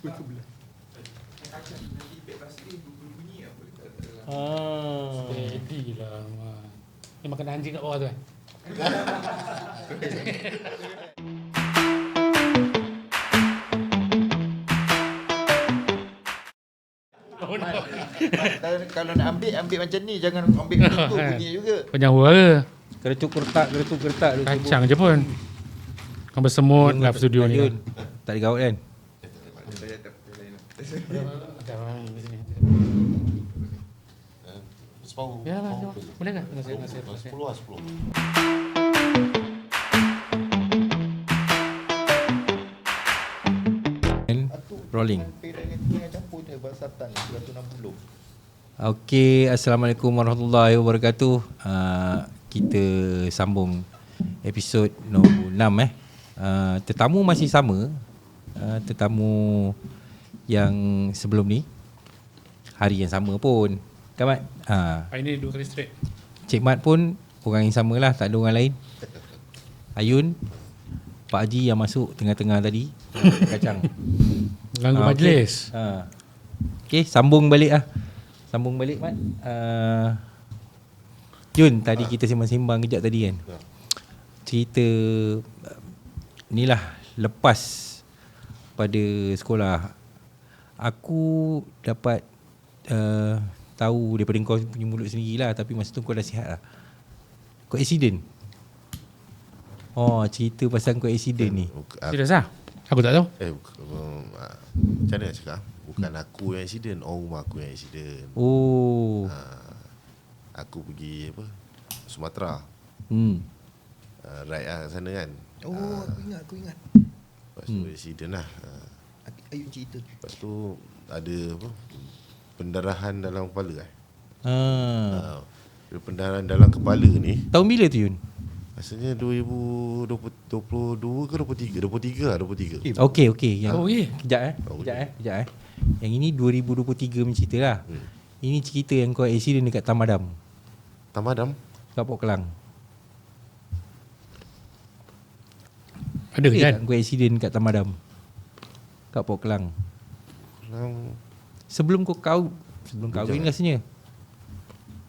Steady lah. Ni makan anjing kat bawah tu kan? Kalau nak ambil macam ni, jangan ambil tu bunyi juga. Panjang suara. Keretuk kertak Kacang je pun. Kau bersemut dalam studio ni. Tak digaut kan? Ya lah, boleh tak? Dengan saya. 10 lah 10. Rolling. Campur je basatan 160. Okey, Assalamualaikum warahmatullahi wabarakatuh. Kita sambung episod nombor 6 tetamu masih sama. Tetamu yang sebelum ni hari yang sama pun. Kan Mat? Hari ni 2 kali straight. Cik Mat pun orang yang sama lah, tak ada orang lain. Ayun, Pak Haji yang masuk tengah-tengah tadi. Kacang. Ganggu majlis. Okey, sambung balik Mat. Jun, tadi kita sembang-sembang kejap tadi kan. Cerita ni lah lepas pada sekolah. Aku dapat tahu daripada kau punya mulut sendiri lah, tapi masa tu kau dah sihat lah. Kau accident. Cerita pasal kau accident ni. Serius lah? Aku tak tahu. Macam mana nak cakap? Bukan aku yang accident, orang rumah aku yang accident. Aku pergi Sumatera. Ride lah kat sana kan. Aku ingat. Lepas tu accident lah. Ayun cerita. Lepas tu ada pendarahan dalam kepala pendarahan dalam kepala ni. Tahun bila tu Yun? Rasanya 2022 ke 23 lah. Okey. Yang Okey. Kejap. Yang ini 2023 punya cerita lah. Ini cerita yang kau accident dekat Tamadam. Kat Port Kelang. Ada kan? Kau accident kat Tamadam, kat Port Kelang. Sebelum kahwin rasanya.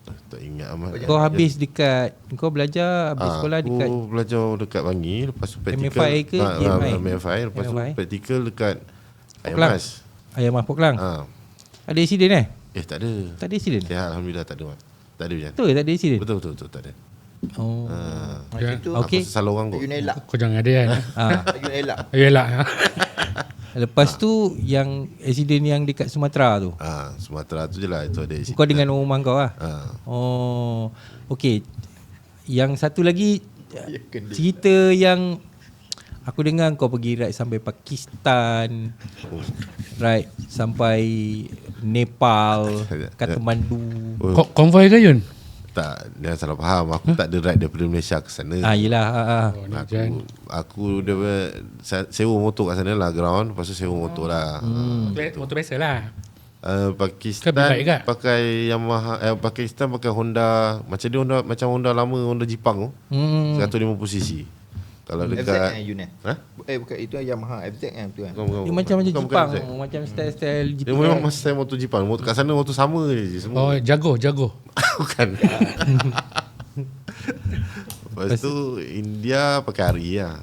Tak ingat amat. Kau habis dekat, kau belajar habis sekolah dekat. Aku belajar dekat Bangi. Lepas tu praktikal MFI ke JMI? MFI. Lepas tu praktikal dekat Ayam Kelang. Mas. Ayam Mas Port Kelang. Ada accident Tak ada. Tak ada accident? Ya, Alhamdulillah tak ada. Tak ada macam. Betul tak ada accident? Betul tak ada. Macam tu Okey. Salah orang kot. Ayun elak. Kau jangan ada kan? Ayun elak. Ayolah. Lepas tu yang accident yang dekat Sumatera tu. Sumatera tu je lah. Itu ada accident. Kau dengan orang rumah kau lah. Okey. Yang satu lagi cerita yang aku dengar kau pergi ride sampai Pakistan, ride sampai Nepal, Kathmandu. Konvoi ke Yun? Tak, dia salah faham. Aku tak ada ride daripada Malaysia ke sana. Yelah. Aku sewa motor kat sana lah, ground. Lepas tu sewa motor lah. Motor biasa lah. Pakistan pakai Yamaha, Pakistan pakai Honda. Macam dia Honda lama, Honda Jepang tu. 150cc. Kalau dekat FZ Yun bukan, itu Yamaha FZ kan tu kan. Dia macam Jepang, macam style Dia Jepang. memang style motor Jepang. Motor kat sana motor sama je semua. Jago. Bukan. Lepas tu India pakai hari lah.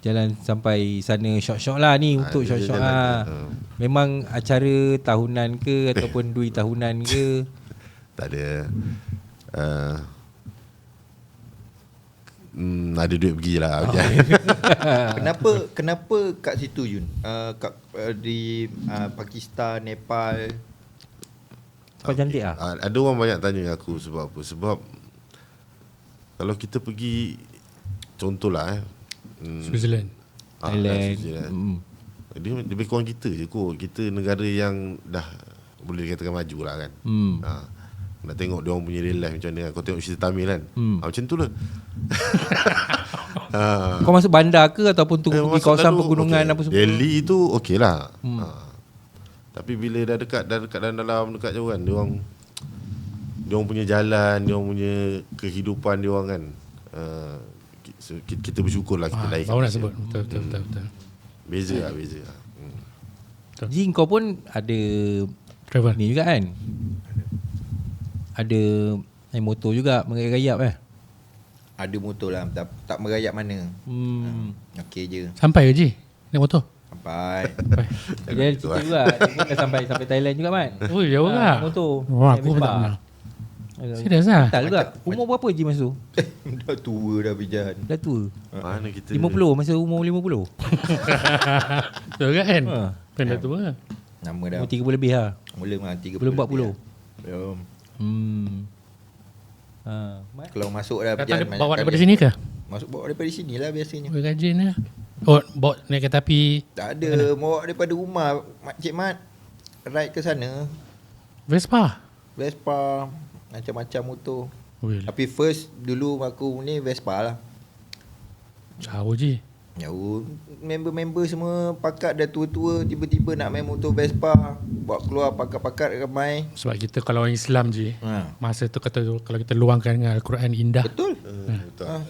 Jalan sampai sana short lah ni. Untuk short lah. Memang acara tahunan ke ataupun dui tahunan ke? Tak ada. Ada duit pergi lah. Kenapa kat situ Yun? Di Pakistan, Nepal. Sebab cantik lah. Ada orang banyak tanya aku sebab apa. Sebab kalau kita pergi, contohlah Switzerland. Thailand. Dia lebih kurang kita je kot. Kita negara yang dah boleh dikatakan maju lah kan. Nak tengok dia orang punya real life macam mana kan. Kau tengok cerita Tamil kan. Macam tu lah. Kau masuk bandar ke ataupun tu pergi kawasan pegunungan apa semua? Delhi tu okey lah. Tapi bila dah dekat dalam dekat jauh kan, dia orang punya jalan, dia orang punya kehidupan dia orang kan. Kita bersyukur lah kita lain. Baru nak sebut. Betul. Beza lah. Ji kau pun ada Travel. ni juga kan? Ada naik motor juga, merayap-rayap Ada motor lah, tak merayap mana. Okey je. Sampai ke Ji? Naik motor? Sampai. Dia cerita juga. Dia dah sampai Thailand juga Mat. Oh, jauh lah. Motor. Wah, Naik aku pun tak Vespa. pernah. Serius lah? Tak juga. Umur berapa Ji masa tu? Dah tua dah Bijan. Dah tua. Mana kita 50 masa umur 50. Betul kan? Ha. Kan dah tua. Nama dah. Umur 30 lebih lah. Mula mah 30. Belum 40. Belum. Mat. Kalau masuk dah Datang Bijan. bawa daripada sini ke? Masuk bawa daripada sini lah biasanya. Oh, rajin lah. Oh, bawa naik kereta api Tak ada, bawa daripada rumah Cik Mat. Ride ke sana. Vespa? Vespa, macam-macam motor. Will. Tapi first dulu aku ni Vespa lah. Jauh Ji. Jauh. Member-member semua pakat dah tua-tua, tiba-tiba nak main motor Vespa, bawa keluar pakat-pakat ramai. Sebab kita kalau orang Islam Ji, Ha. masa tu kata kalau kita luangkan dengan Al-Quran indah. Betul. betul.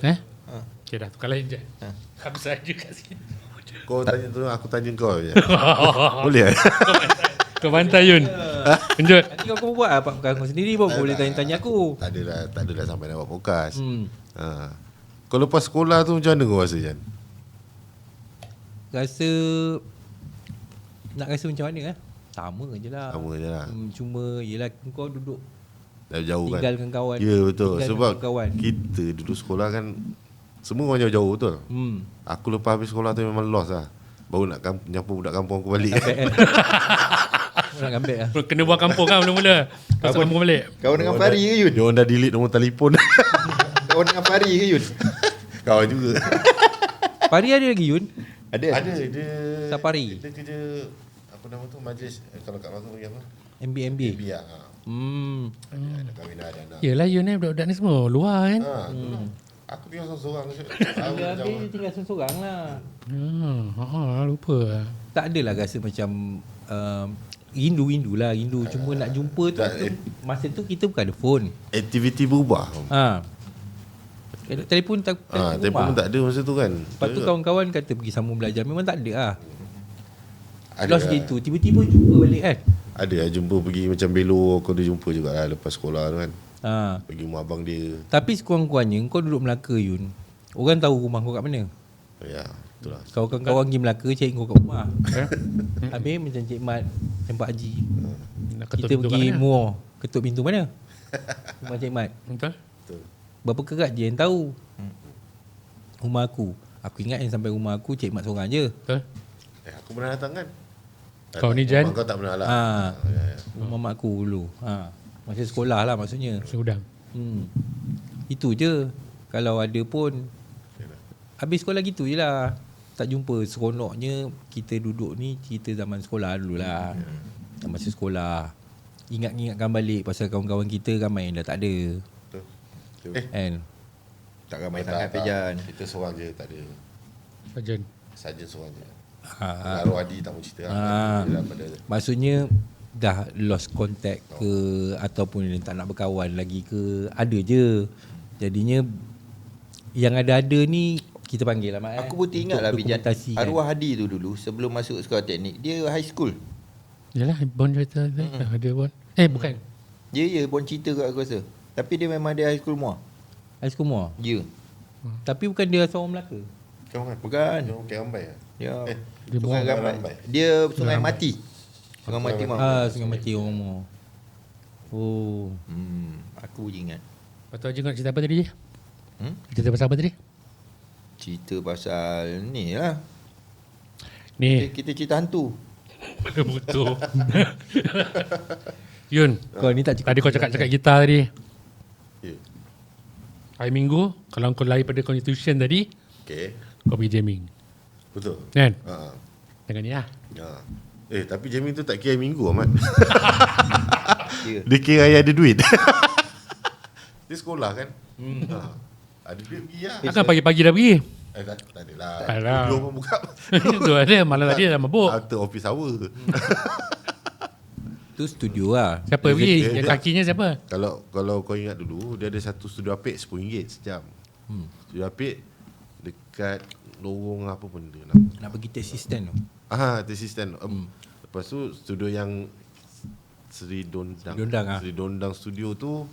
Okay dah, tukar lain je. Ha. Habis saja kat sini. Kau tanya tu, aku tanya kau je. Boleh Kau bantai Yun. Lanjut. Nanti kau buat apa kau sendiri pun boleh tanya-tanya aku. Tak adalah sampai nak buat podcast. Hmm. Kau lepas sekolah tu macam mana kau rasa Jan? Rasa nak rasa macam mana sama je lah. Sama je lah. Cuma yelah kau duduk Dah jauh kan? tinggalkan kawan. Ya betul. Tinggalkan Sebab kawan. kita duduk sekolah kan semua orang jauh-jauh betul. Aku lepas habis sekolah tu memang lost lah. Baru nak nyapu budak kampung aku balik. Nak gambar lah. Kena buang kampung kan mula-mula. Masuk kampung balik. Kau dengan Fari ke Yun? Dia orang dah delete nombor telefon. Kau dengan Fari ke Yun? Kawan juga. Pari ada lagi Yun? Ada. Dia Safari. Dia kerja apa nama tu majlis kalau kat Melaka panggil apa? MBA. Biar. Ada kahwin dah ada anak. Yelah Yun budak-budak ni semua luar kan. Aku tinggal seorang-seorang. Dia tinggal seorang lah. Lupa. Tak adalah rasa macam rindu lah. Cuma nak jumpa tu, masa tu kita bukan ada phone. Aktiviti berubah. Telefon tak Telefon pun tak ada masa tu kan. Lepas tu kawan-kawan kata pergi sambung belajar. Memang tak ada lah. Ada Lost lah. gitu. Tiba-tiba jumpa balik kan. Ada lah jumpa pergi macam Belo. Kau ada jumpa juga lah lepas sekolah tu kan. Pergi rumah abang dia. Tapi sekurang-kurangnya kau duduk Melaka Yun, orang tahu rumah kau kat mana. Ya betul lah. Kau kawan-kawan pergi Melaka cari kau kat rumah. Habis macam Cik Mat dan Pak Haji, kita pergi Muar, ketuk pintu mana? Rumah Cik Mat. Betul? Berapa kerat je yang tahu. Rumah aku. Aku ingat yang sampai rumah aku Cik Mat seorang je. Betul? Aku pernah datang kan. Kau ni Jan? Kau tak pernah lah. Rumah mak aku dulu. Masa sekolah lah maksudnya. Sedang. Itu je. Kalau ada pun habis sekolah gitu je lah. Tak jumpa. Seronoknya kita duduk ni cerita zaman sekolah dulu lah. Masa sekolah ingatkan balik pasal kawan-kawan kita ramai yang dah tak ada. Kan? Tak ramai sangat Bijan. Kita seorang je tak ada. Sajen. Saja seorang je. Arwah Adi tak mau cerita Maksudnya dah lost contact ke ataupun tak nak berkawan lagi ke, ada je. Jadinya yang ada-ada ni kita panggil lah Mat. Aku pun teringat lah Bijan. Dokumentasi kan. Arwah Hadi tu dulu sebelum masuk sekolah teknik, dia high school. Yalah, Bon cerita dia Bon. Bukan. Ya Bon cerita kat aku rasa. Tapi dia memang dia high school Muar. High school Muar. Ya. Tapi bukan dia seorang Melaka. Kau kan? Bukan. Kau Kek Rambai lah. Ya. Dia Sungai Rambai. Rambai. Dia Sungai Mati. Sungai Mati Muar. Sungai Mati orang Muar. Oh. Aku je ingat. Lepas tu Haji kau nak cerita apa tadi? Cerita pasal apa tadi? Cerita pasal ni lah. Ni. Kita cerita hantu. Betul. Yun, Kau ni tak cukup. tadi kau cakap gitar tadi. Ya. Hari Minggu, kalau kau lari pada constitution tadi, Okay. kau pergi jamming. Betul. Kan? Ha. Dengan ni lah. Tapi jamming tu tak kira minggu Ahmad. Ya. Dia kira yang ada duit. Dia sekolah kan. Ada duit pergi lah. Takkan pagi-pagi dah pergi? Tak ada lah. Alah. Belum pun buka. Itu ada, malam tadi dah mabuk. After office hour. Tu studio lah. Siapa pergi? dia- Yang kakinya siapa? Kalau kau ingat dulu, dia ada satu studio apik RM10 sejam. Studio apik dekat lorong apa benda nama. Nak pergi taxi stand tu. Taxi stand. Lepas tu studio yang Seri Dondang. Seri Dondang studio tu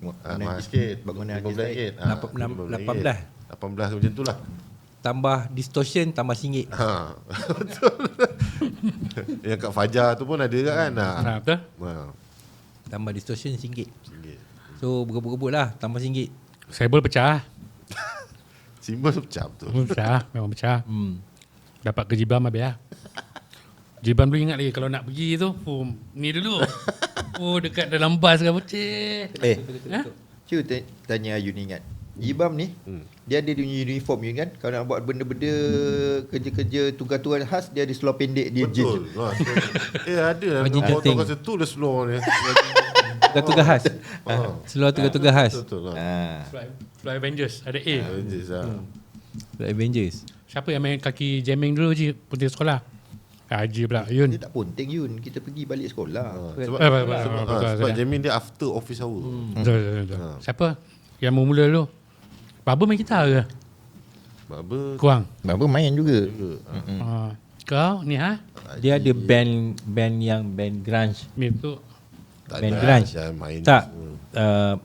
mahal sikit. Bangunan 15 ringgit. 18 macam tu lah. Tambah distortion tambah RM1. Betul. Yang kat Fajar tu pun ada kan. Betul? Tambah distortion RM1. RM1. So berebut-berebut lah tambah RM1. Sable pecah. Simbol pecah betul. Pecah, memang pecah. Dapat ke Jibam habis lah. Jibam dulu ingat lagi kalau nak pergi tu, ni dulu. Dekat dalam bas ke pecah. Cuba tanya Ayun ingat. Jibam ni dia ada dia uniform you kan. Kalau nak buat benda-benda kerja-kerja tugas-tugas khas dia ada seluar pendek dia Betul. Ada lah. Motor kata tu dah slow ni. Tugas khas. Seluar tugas khas. Betul lah. Fly Avengers ada A. Avengers. Siapa yang main kaki jamming dulu je penting sekolah? Haji pula Yun. Dia tak penting Yun. Kita pergi balik sekolah. Sebab jamming dia after office hour. Betul. Siapa yang mula dulu? Baba main gitar ke? Baba Kurang. Baba main juga. Kau ni Dia ada band yang band grunge. Ni tu tak band ada grunge. main Tak.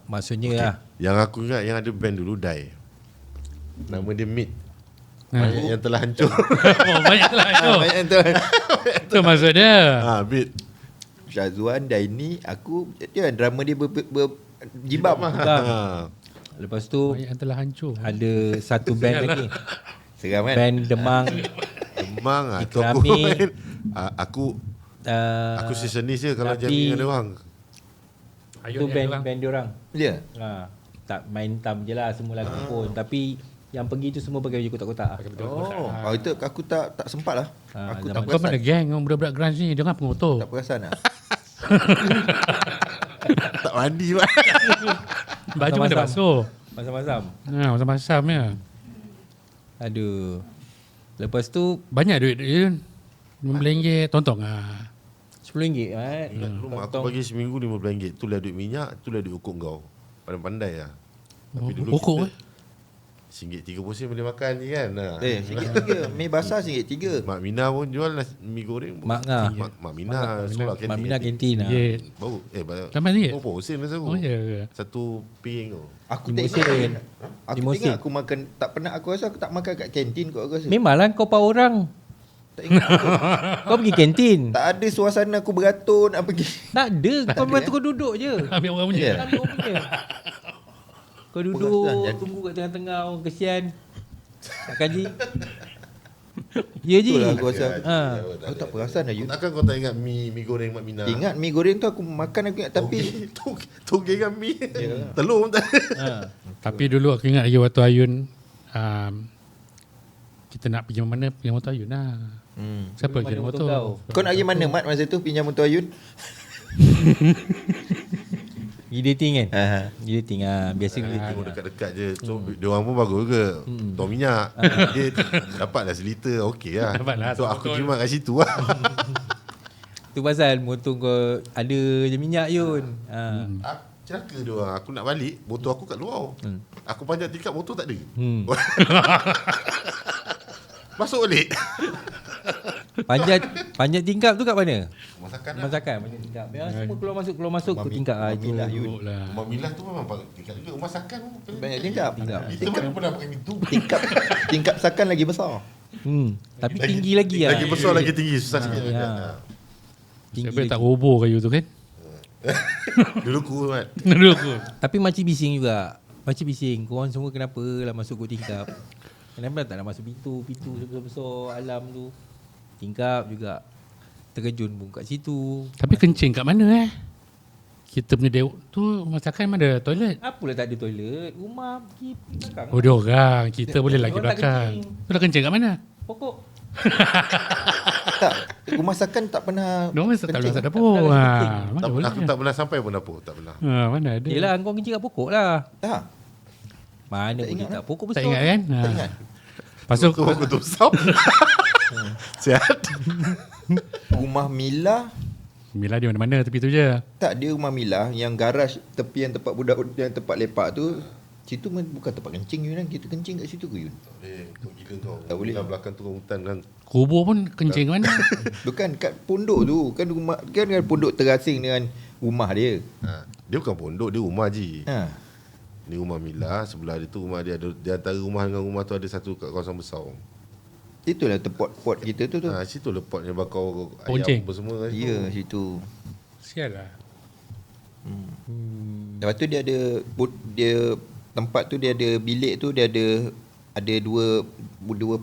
Maksudnya lah. Yang aku ingat yang ada band dulu Die. Nama dia Meat. Banyak yang telah hancur. banyaklah tu. Banyak tu. Tu maksud dia. Meat. Syazwan, Daini, aku dia drama dia Jibam lah. Lepas tu Banyak yang telah hancur. ada satu band lagi. Seram kan? Band Demang. Demang tu aku Ikrami. main. Aku seasonis je kalau tapi- jamming ada orang. Tu band diorang. Ya. Tak main tam je lah semua lagu pun. Tapi yang pergi tu semua pakai baju kotak-kotak. Itu aku tak sempat lah. Aku tak Kau mana perasan. geng orang budak-budak grunge ni. Dia orang pengotor. Tak perasan lah. Tak mandi pun. Baju mana basuh. Masam-masam. Masam-masam ya. Aduh. Lepas tu Banyak duit dia. RM15 tontong lah. RM10 Ingat dulu mak aku bagi seminggu RM15. Tu lah duit minyak, tu lah duit ukuk kau. Pandai-pandai lah. Tapi dulu Ukuk RM1.3 sen boleh makan je kan. RM1.3. Mi basah RM1.3. Mak Mina pun jual mi goreng. Mak Ngah. Mak Mina sekolah kantin. Mak Mina kantin lah. Ya. Bau. RM8. Berapa sen masa Oh aku? ya. Satu piring tu. Aku tak Limosin. ingat. Aku Limosin. ingat aku makan tak pernah aku rasa aku tak makan kat kantin kot aku rasa. Memanglah kau power orang. Tak ingat. Kau pergi kantin. Tak ada suasana aku beratur nak pergi. Tak ada. Kau memang tu kau duduk je. Ambil orang punya. Ya. Ambil orang punya. Kau duduk tunggu kat tengah-tengah orang kesian. Nak kaji. Ya je. Itulah aku rasa. Ha. Aku tak perasan lah Yun. Takkan kau tak ingat mi goreng Mak Mina? Ingat mi goreng tu aku makan aku ingat tapi Toge kan mi. Telur pun tak ada. Ha. Tapi dulu aku ingat lagi waktu Ayun kita nak pergi mana, pergi motor Ayun lah. Siapa lagi ada motor? kau nak pergi mana Mat masa tu pinjam motor Ayun? Pergi dating kan? Ha. Pergi dating lah. Biasa pergi dating lah. Dekat-dekat je. So dia orang pun bagus ke. Tuang minyak. Dia dapatlah seliter. Okey lah. Dapatlah, So aku jimat kat situ lah. Tu pasal motor kau ada je minyak Yun. Ha. Celaka dia orang. Aku nak balik. Motor aku kat luar. Aku panjat tingkap motor tak ada. Masuk balik. Panjat tingkap tu kat mana? Masakan lah. Masakan panjat tingkap. Ya, semua keluar masuk ke tingkap ah itu. Mamilah Yun. Duduk lah. Rumah Milah tu memang pakai tingkap juga. Rumah Sakan pun Banyak tingkap. Kita mana pernah pakai itu. Tingkap sakan lagi besar. Tapi tinggi lagi lah. Lagi besar lagi tinggi. Susah sikit. ya. Siapa Tinggi tak lagi. roboh kayu tu kan? Dulu cool kan. Dulu aku. Tapi makcik bising juga. Makcik bising. Korang semua kenapa lah masuk ke tingkap? Kenapa tak nak masuk pintu besar-besar alam tu? Tingkap juga. Terkejun pun kat situ. Tapi kencing kat mana Kita punya dewok tu masakan mana ada toilet? Apalah tak ada toilet. Rumah pergi belakang. Oh dia orang. Kita boleh lagi Orang tak belakang. kencing. Tu dah kencing kat mana? Pokok. Tak. Rumah sakan tak pernah. Dia orang tak kencing. boleh dapur. Mana boleh? Aku tak pernah sampai pun dapur. Tak pernah. Mana ada. Yelah kau kencing kat pokok lah. Tak. Mana Tak boleh ingat tak pokok besar. Tak ingat kan? Tak ingat. Lepas tu Aku tu sap. Sihat. Rumah Mila. Mila dia mana-mana tepi tu je. Tak, dia rumah Mila yang garaj tepi yang tempat budak yang tempat lepak tu. Situ bukan tempat kencing Yun kan? Kita kencing kat situ ke Yun? Tak boleh. Untuk gila kau. Tak boleh. Belah belakang tu hutan kan. Kubur pun kencing mana? Bukan kat pondok tu. Kan rumah kan pondok terasing dengan rumah dia. Dia bukan pondok, dia rumah je. Ha. Ni rumah Mila, sebelah dia tu rumah dia ada, di antara rumah dengan rumah tu ada satu kat kawasan besar. Itulah tempat pot kita tu. Situ lepatnya bakau Ponceng. ayam apa semua kan. Ya, situ. Sial lah. Lepas tu dia ada dia tempat tu dia ada bilik tu dia ada dua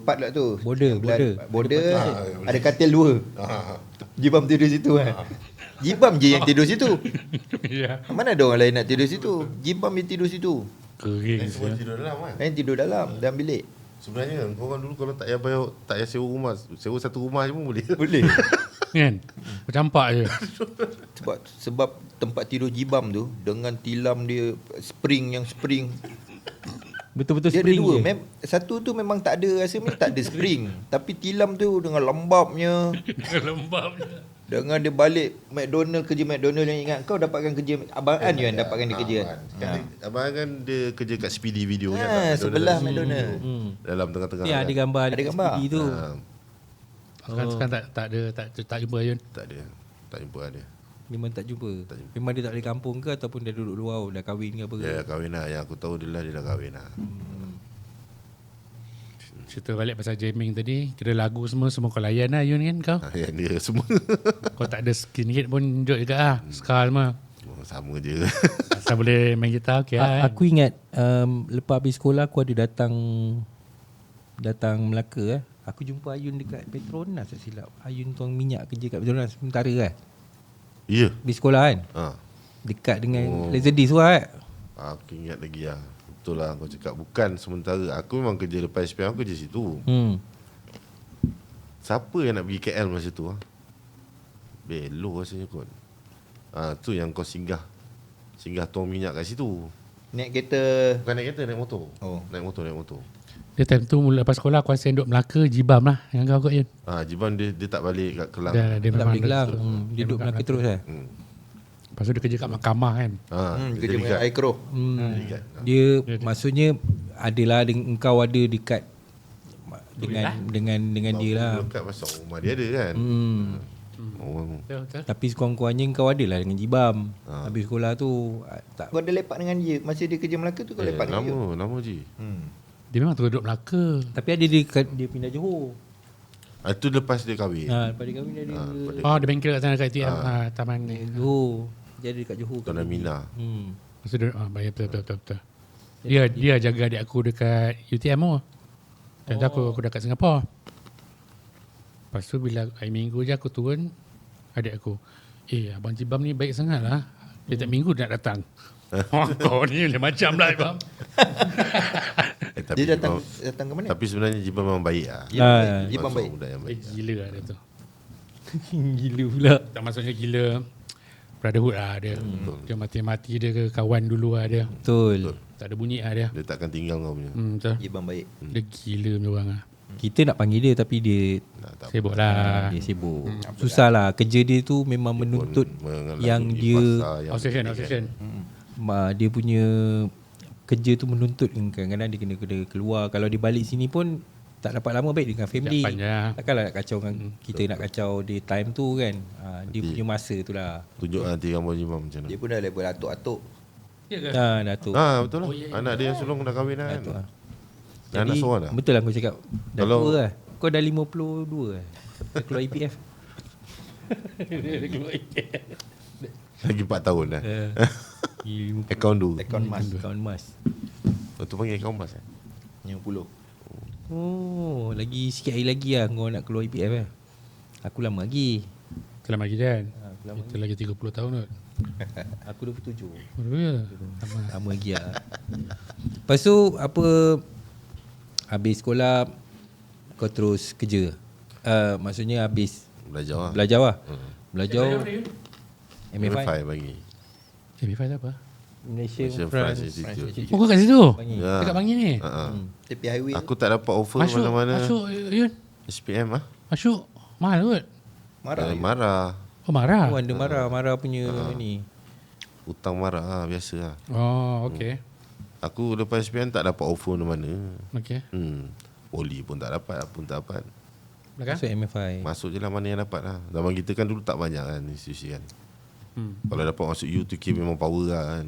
part lah tu. Border. Border ada katil dua. Jibam tidur situ kan. Jibam je yang tidur situ. Ya. Mana ada orang lain nak tidur situ? Jibam yang tidur situ. Kering Semua sial. tidur dalam kan. Kan tidur dalam bilik. Sebenarnya korang dulu kalau tak payah bayar, tak payah sewa rumah, sewa satu rumah je pun boleh. Boleh. Kan? Bercampak je. Sebab tempat tidur Jibam tu dengan tilam dia spring Betul-betul dia ada spring dua. je. Satu tu memang tak ada rasa macam tak ada spring. Tapi tilam tu dengan lembabnya. Lembabnya. Dengan dia balik kerja McDonald yang ingat kau dapatkan kerja Abang An kan dapatkan dia kerja kan. Abang kan dia kerja kat Speedy Video kan. Sebelah McDonald. Dalam tengah-tengah. Ya, ada gambar Ada gambar. CD tu. Sekarang tak jumpa Yun. Tak ada. Tak jumpa dia. Memang tak jumpa. Memang dia tak balik kampung ke ataupun dia duduk luar dah kahwin ke apa ke? Dia dah kahwin lah. Yang aku tahu dia dah kahwin lah. Cerita balik pasal jamming tadi. Kira lagu semua kau layan lah Yun kan kau. Yang dia semua. Kau tak ada skinhead pun jod juga lah. Ska semua. Sama je. Asal boleh main gitar okay lah. Aku ingat lepas habis sekolah aku ada datang Melaka. Aku jumpa Ayun dekat Petronas tak silap. Ayun tuang minyak kerja kat Petronas sementara kan. Ya. Habis sekolah kan. Dekat dengan Laserdisc tu kan. Aku ingat lagi lah. Betul lah kau cakap. Bukan sementara. Aku memang kerja lepas SPM aku kerja situ. Siapa yang nak pergi KL masa tu lah? Belo rasanya kot. Tu yang kau singgah tuang minyak kat situ. Naik kereta. Bukan naik kereta, naik motor. Oh. Naik motor. Dia time tu mula lepas sekolah aku rasa duduk Melaka Jibam lah yang kau kot Yun. Jiban dia tak balik kat Kelang. Dia Tak memang boleh Kelang. Dia duduk Melaka terus kan. Lepas tu dia kerja kat mahkamah kan. Kerja dengan Aikro. Dia maksudnya adalah engkau ada dekat dengan dia lah. Dekat pasal rumah dia ada kan. Orang Betul. Tapi sekurang-kurangnya kau ada lah dengan Jibam. Habis sekolah tu tak Kau ada lepak dengan dia masa dia kerja Melaka tu kau lepak dengan dia. lama je. Dia memang terus duduk Melaka. tapi ada dia pindah Johor. Itu lepas dia kahwin. Lepas dia kahwin dia ada Oh, dia bengkel kat sana kat TM taman ni. Johor. Dia ada dekat Johor. Tuan Amina. Lepas tu dia bayar betul. Dia jaga adik aku dekat UTM tu. Dan aku dah kat Singapura. Lepas tu bila hari Minggu je aku turun, adik aku, Abang Jibam ni baik sangat lah. Dia tiap minggu dia nak datang. Kau ni macam lah Ibam. Tapi Dia datang ke mana? Tapi sebenarnya Jiban memang baik lah. Jibam baik. Budak yang baik. Gila lah dia tu. Gila pula. Tak maksudnya gila brotherhood lah dia. Dia mati-mati dia ke kawan dulu lah dia. Betul. Tak ada bunyi lah dia. Dia takkan tinggal kau punya. Betul. Jibam baik. Dia gila punya orang lah. Kita nak panggil dia tapi dia Tak Sibuk lah. dia sibuk. Susah lah. Kerja dia tu memang menuntut yang dia Obsession. dia punya kerja tu menuntut kadang-kadang dia kena keluar. Kalau dia balik sini pun tak dapat lama baik dengan family. Panjang. Takkanlah nak kacau dengan kita nak kacau dia time tu kan. Dia punya masa tu lah. Tunjuk nanti gambar Jiban macam mana. Dia pun dah level atuk-atuk. Ya ke? Datuk. Betul lah. Anak dia yang sulung dah kahwin lah Datuk kan. lah. Dah anak seorang dah. Betul lah kau cakap. Dah Kalau- tua lah. Kau dah 52 lah. Dah keluar EPF. Lagi 4 tahun dah. Gila. Akaun dulu. Account mas. Kawan mas. Tu panggil akaun mas. Yang 10. Oh, lagi sikit hari lagi lah kau nak keluar EPF lah. Aku lama lagi. Kita lama lagi kan? Aku lama Kita lagi 30 tahun kot. Aku 27. Oh ya. Sama. Lama lagi lah. Lepas tu apa, habis sekolah kau terus kerja? Maksudnya habis Belajar lah. belajar lah. Belajar MFI MFI bagi. MFI tu apa? Malaysian Malaysian France France Institute. Oh kau kat situ? Bangi. Ya. Dekat Bangi ni? Tepi highway. Aku tak dapat offer mana-mana. Masuk Yun. SPM lah. Masuk. Mahal kot. Marah. Marah. Oh marah. Oh, anda marah punya ni. Hutang marah lah. Biasa lah. Oh okay. Aku lepas SPM tak dapat offer mana. Okay. Poli pun tak dapat, apa pun tak dapat. Belakang? Masuk MFI. Masuk je lah mana yang dapat lah. Zaman kita kan dulu tak banyak kan institusi kan. Kalau dapat masuk UTK memang power lah kan.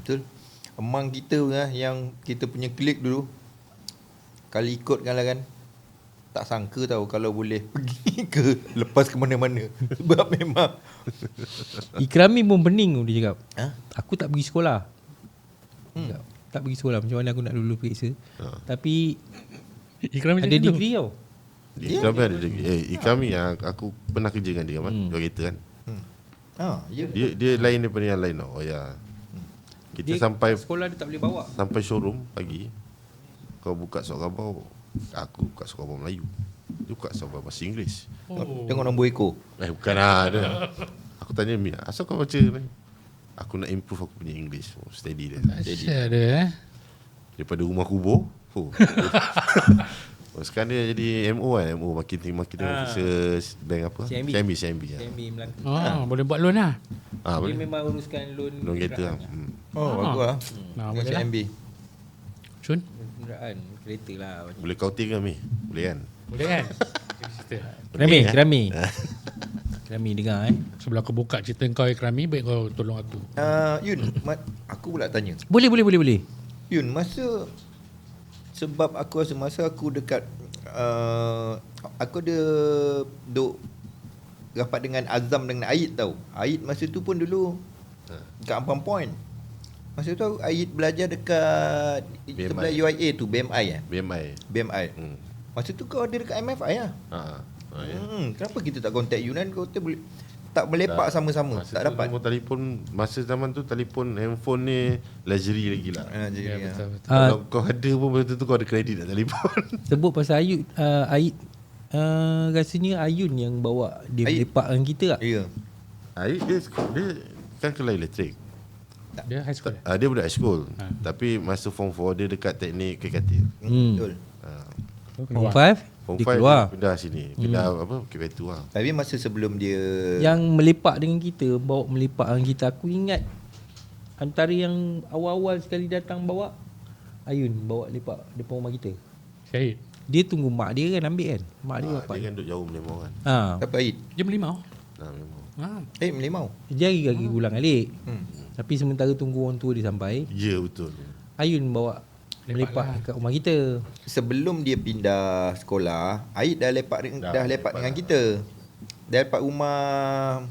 Betul. Among kita lah yang kita punya klik dulu, kali ikutkan lah kan, tak sangka tahu kalau boleh pergi ke lepas ke mana-mana. Sebab memang Ikrami pun pening dia cakap. Ha? Aku tak pergi sekolah. Tak pergi sekolah. Macam mana aku nak lulus periksa. Tapi Ikram macam ada tu. degree tau. Ikrami ada degree. Ikrami yang aku pernah kerja dengan dia kan. Dua kereta kan. ya. Dia lain daripada yang lain tau. Oh ya. Kita Dia sampai sekolah dia tak boleh bawa. showroom pagi. Kau buka surat khabar, aku buka surat khabar Melayu. Dia buka surat khabar bahasa Inggeris. Tengok nombor ekor. Bukan lah dia. Aku tanya Mia, asal kau baca ni? Aku nak improve aku punya English. Steady dia. Asyik ada Daripada rumah kubur. Sekarang dia jadi MO kan. MO marketing officer bank apa? CIMB. CIMB ya. CIMB Melaka. Boleh buat loan lah. Dia Boleh. memang uruskan loan Loan kereta lah. Bagus lah. Boleh lah. CMB. Cun? Kenderaan kereta lah. Boleh kau tinggal Mi? Boleh kan? Boleh kan? Kerami dengar Sebelum aku buka cerita kau Ikrami, baik kau tolong aku. Yun, aku pula tanya. Boleh. Yun, sebab aku rasa masa aku dekat aku ada duk rapat dengan Azam dengan Aid tau. Aid masa tu pun dulu dekat Ampang Point. Masa tu Aid belajar dekat BMI. sebelah UIA tu, BMI BMI. Masa tu kau ada dekat MFI lah. Ya. Kenapa kita tak contact Yunan? Kau boleh tak melepak sama-sama. Masa Tak tu dapat. nombor telefon, masa zaman tu telefon handphone ni luxury lagi lah. Ya, betul. Kalau kau ada pun betul tu kau ada kredit nak telefon. Sebut pasal Aid rasanya Ayun yang bawa dia Aid. melepakkan kita tak? Ya. Aid dia kan kelas elektrik. Dia high school. Dia budak high school. Tapi masa form 4 dia dekat teknik KKT. Betul. Form 5 Form dia 5 keluar. dia pindah sini. Pindah apa KKT lah. Tapi masa sebelum dia Yang melepak dengan kita, bawa melepakkan kita, aku ingat antara yang awal-awal sekali datang bawa Ayun bawa lepak depan rumah kita. Syahid. Dia tunggu mak dia kan ambil kan. Mak dia Dia bapak. kan duduk jauh Melimau kan. apa Aid? Dia melimau. Memang. Melimau. Dia lagi ulang alik. Tapi sementara tunggu orang tua dia sampai, Ya betul. Ayun bawa melepak kat rumah kita. Sebelum dia pindah sekolah, Aid dah lepak dengan kita. Dah lepak rumah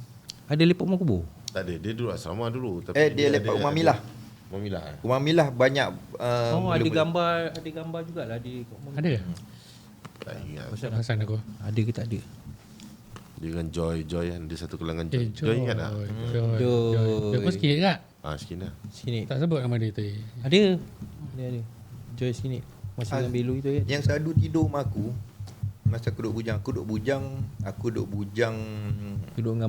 Ada lepak rumah kubur. Tak ada. Dia duduk asrama dulu. Tapi dia lepak rumah Milah. Rumah Milah. Rumah Milah banyak Ada gambar jugalah di Ada ke? Tak ingat. Perasan aku. Ada ke tak ada? Dia dengan Joy kan. Dia satu kelangan Joy. Joy. Joy ingat tak? Joy. Dia pun sikit tak? Sikit lah. Sini. Tak sebut nama dia tadi. Ada. Joy sini. Masih dengan belu itu kan. yang selalu tidur rumah aku. Masa aku duduk bujang Duduk dengan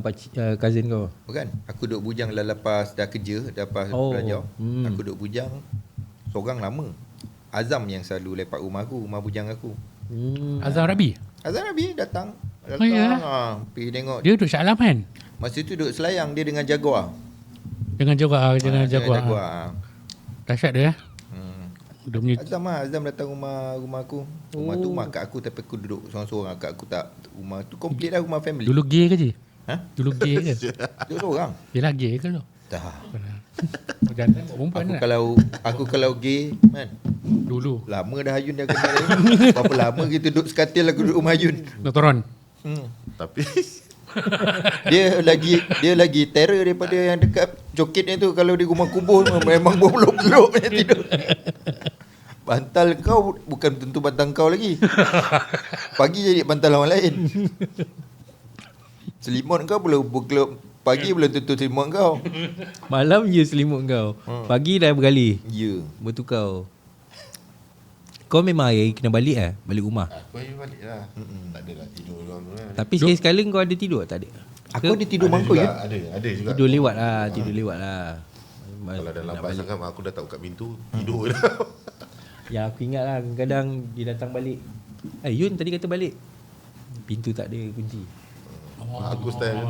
cousin kau. bukan. Aku duduk bujang lepas dah kerja, lepas belajar. Aku duduk bujang seorang lama. Azam yang selalu lepak rumah aku, rumah bujang aku. Azhar Rabi. Azam Nabi datang. ya? Pergi tengok. Dia duduk Shah Alam kan? Masa tu duduk Selayang, dia dengan Jaguar. Dengan Jaguar. Dengan Jaguar. Jaguar. Dahsyat dia. Dia punya Azam datang rumah aku. Rumah tu rumah kat aku, tapi aku duduk seorang-seorang. Kat aku tak, rumah tu complete lah, rumah family. dulu gay ke je? Ha? Dulu gay ke? Duduk seorang. Yelah gay ke tu? Tak. Jantan buat perempuan Aku kalau gay man, Dulu lama dah Ayun dah kenal dia. Berapa lama kita duduk sekatil aku duduk rumah Ayun. Notoron. Tapi Dia lagi terror daripada yang dekat Jokitnya tu. Kalau di rumah kubur memang berpeluk-peluk punya tidur. Bantal kau bukan tentu bantal kau lagi. Pagi jadi bantal orang lain. Selimut kau belum bergelap. Pagi belum tentu selimut kau. Malam je selimut kau. Pagi dah bergali. Ya. Bertukar. Kau memang hari kena balik balik rumah. aku ayo balik lah. Tak adalah tidur orang tu kan. Tapi sekali-sekala kau ada tidur tak ada? Aku ada tidur mangkuk ya. Ada juga. Tidur lewat lah. Kalau dah lambat sangat aku dah tak buka pintu, tidur dah. Ya aku ingat lah kadang-kadang dia datang balik. Yun tadi kata balik. Pintu tak ada kunci. Aku style tu.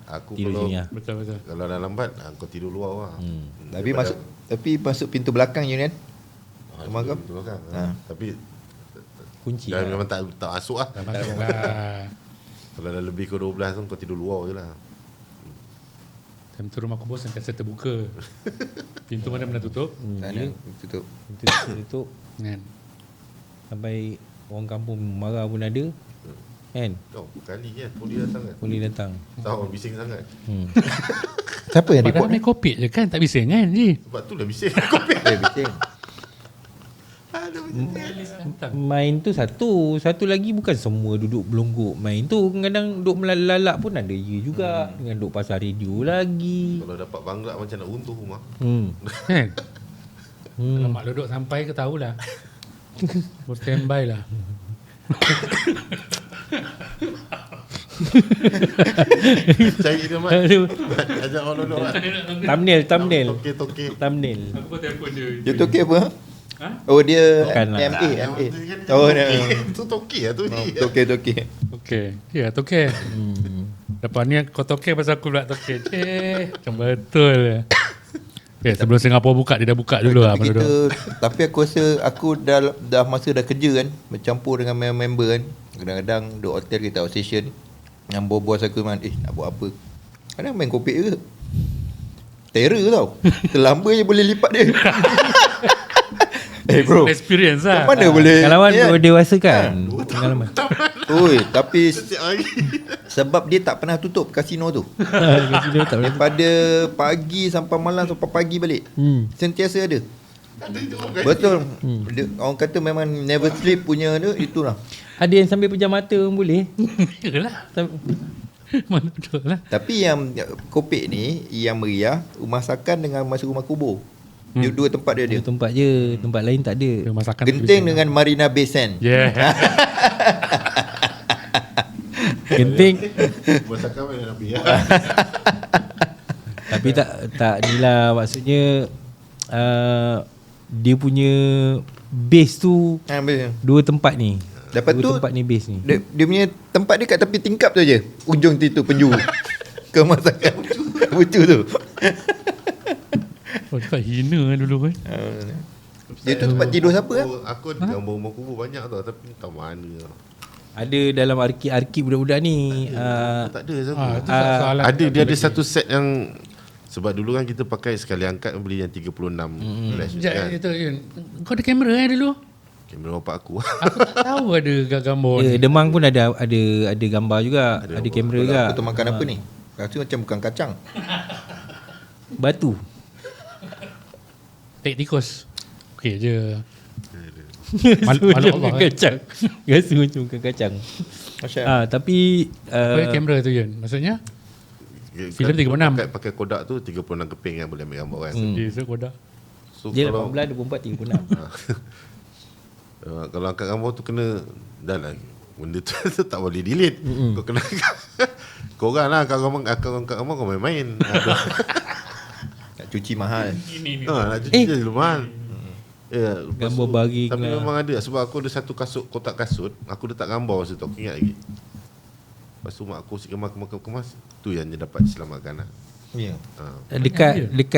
Aku Tidur kalau sini lah. Betul. kalau dah lambat, kau tidur luar lah. Tapi Tapi masuk pintu belakang je kan. Rumah kau? Betul kan. Ha. Tapi Kunci dah lah. memang tak masuk lah. Dah masuk lah. Kalau dah lebih ke 12 tu kau tidur luar je lah. Time tu rumah aku bos sentiasa terbuka. Pintu mana tutup. Sana tutup. Pintu tutup. Kan. Sampai orang kampung marah pun ada. Kan? Kau kali kan polis datang kan. Boleh datang. Tahu bising sangat. Siapa yang Padahal report? main kopik je kan. Tak bising kan Ji. Sebab tu lah bising. Kopi. Bising. Main tu satu lagi bukan semua duduk belonggok main tu. Kadang duduk melalak pun ada ya juga. Dengan duduk pasar radio lagi. Kalau dapat bangrak macam nak runtuh rumah. Kan. Kalau mak duduk sampai ke tahulah. Standby lah. Cari dia Mat. Ajak orang duduk Mat. Thumbnail Tokek-tokek. Thumbnail. Aku pun telefon dia. Dia tokek apa? Ha? Oh dia Bukan lah. MA. Oh dia. Tu tokek lah tu ni. Tokek. Okey. Ya, tokek. Lepas ni kau tokek pasal aku pula tokek. Macam betul. Okay, sebelum Singapura buka, dia dah buka dulu lah. Tapi Duduk. tapi aku rasa aku dah masa dah kerja kan, bercampur dengan member kan. Kadang-kadang duduk hotel kita outstation. Yang bos aku man, nak buat apa? Kadang main kopik ke? Terror tau. Terlamba je boleh lipat dia. Bro. Experience lah. Kat mana boleh? Pengalaman ni kan? dewasa kan. Pengalaman. Oi, tapi Setiap hari. sebab dia tak pernah tutup kasino tu. Dia tak boleh. Daripada pagi sampai malam sampai pagi balik. Sentiasa ada. Ada itu orang Betul. Dia, orang kata memang never sleep punya tu itulah. Ada yang sambil pejam mata pun boleh. Yalah. Mana betul lah. Tapi yang kopik ni yang meriah rumah masakan dengan masuk rumah kubur. Dia dua tempat dia ada. Dia tempat je, tempat lain tak ada. Dia masakan Genting dengan Marina Bay Sands. Yeah. Genting. Masakan mana Nabi ya. Tapi tak ni lah maksudnya dia punya base tu Ha, betul. dua tempat ni. Lepas dua tu tempat ni base ni. dia punya tempat dia kat tepi tingkap tu je. Ujung tu penjuru. Ke masakan. Bucu tu. Oh, cakap hina dulu kan. Dia tu tempat tidur siapa kan? Aku ada gambar rumah kubur banyak tau. Tapi tak mana tau. Ada dalam arkib budak-budak ni. Tak ada siapa. Itu soalan. Ada dia ada satu set yang sebab dulu kan kita pakai sekali angkat beli yang 36 flash Sekejap, kan. itu, Yun. Kau ada kamera dulu? Kamera bapak aku. Aku tak tahu ada gambar ni. Demang pun ada gambar juga, ada kamera juga. Aku tu makan apa ni? Rasa macam bukan kacang. Batu. Tek tikus. Okey je. Rasa Malu macam Allah, bukan kacang. Rasa macam bukan kacang. Masya Tapi Apa kamera tu Yun? Maksudnya? Filem 36. Pakai Kodak tu 36 keping yang boleh ambil gambar kan. Dia kodak. So dia kalau 18, 24, 36. kalau angkat gambar tu kena dah lah benda tu tak boleh delete. Kau kena korang lah kalau angkat gambar kau main-main. nak cuci mahal. Nak cuci je dulu mahal. Ya, lepas Gambar tu- baring tapi lah. memang ada sebab aku ada satu kotak kasut, aku letak gambar situ, aku ingat lagi. Lepas tu mak aku si kemas tu yang dia dapat diselamatkan lah. Ya.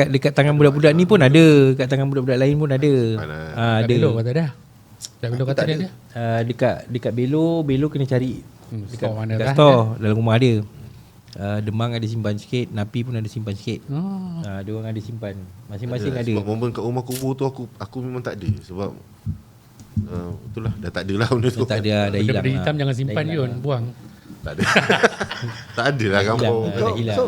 Dekat tangan budak-budak ni pun ada, kat tangan budak-budak lain pun ada. Mana? Tak Ada. belok kata dah. Tak belok kata tak dia. ada. Dekat Belo kena cari Store mana dekat lah. store dalam rumah dia. Demang ada simpan sikit, Napi pun ada simpan sikit. Oh. Dia orang ada simpan. Masing-masing ada. Sebab momen kat rumah kubur tu aku memang tak ada sebab itulah dah tak ada lah benda tu. Tak ada hilang. Benda hitam lah. jangan Dah simpan hilang Yun. lah. Buang. Tak ada. Tak ada lah gambar. hilang lah, dah hilang. So,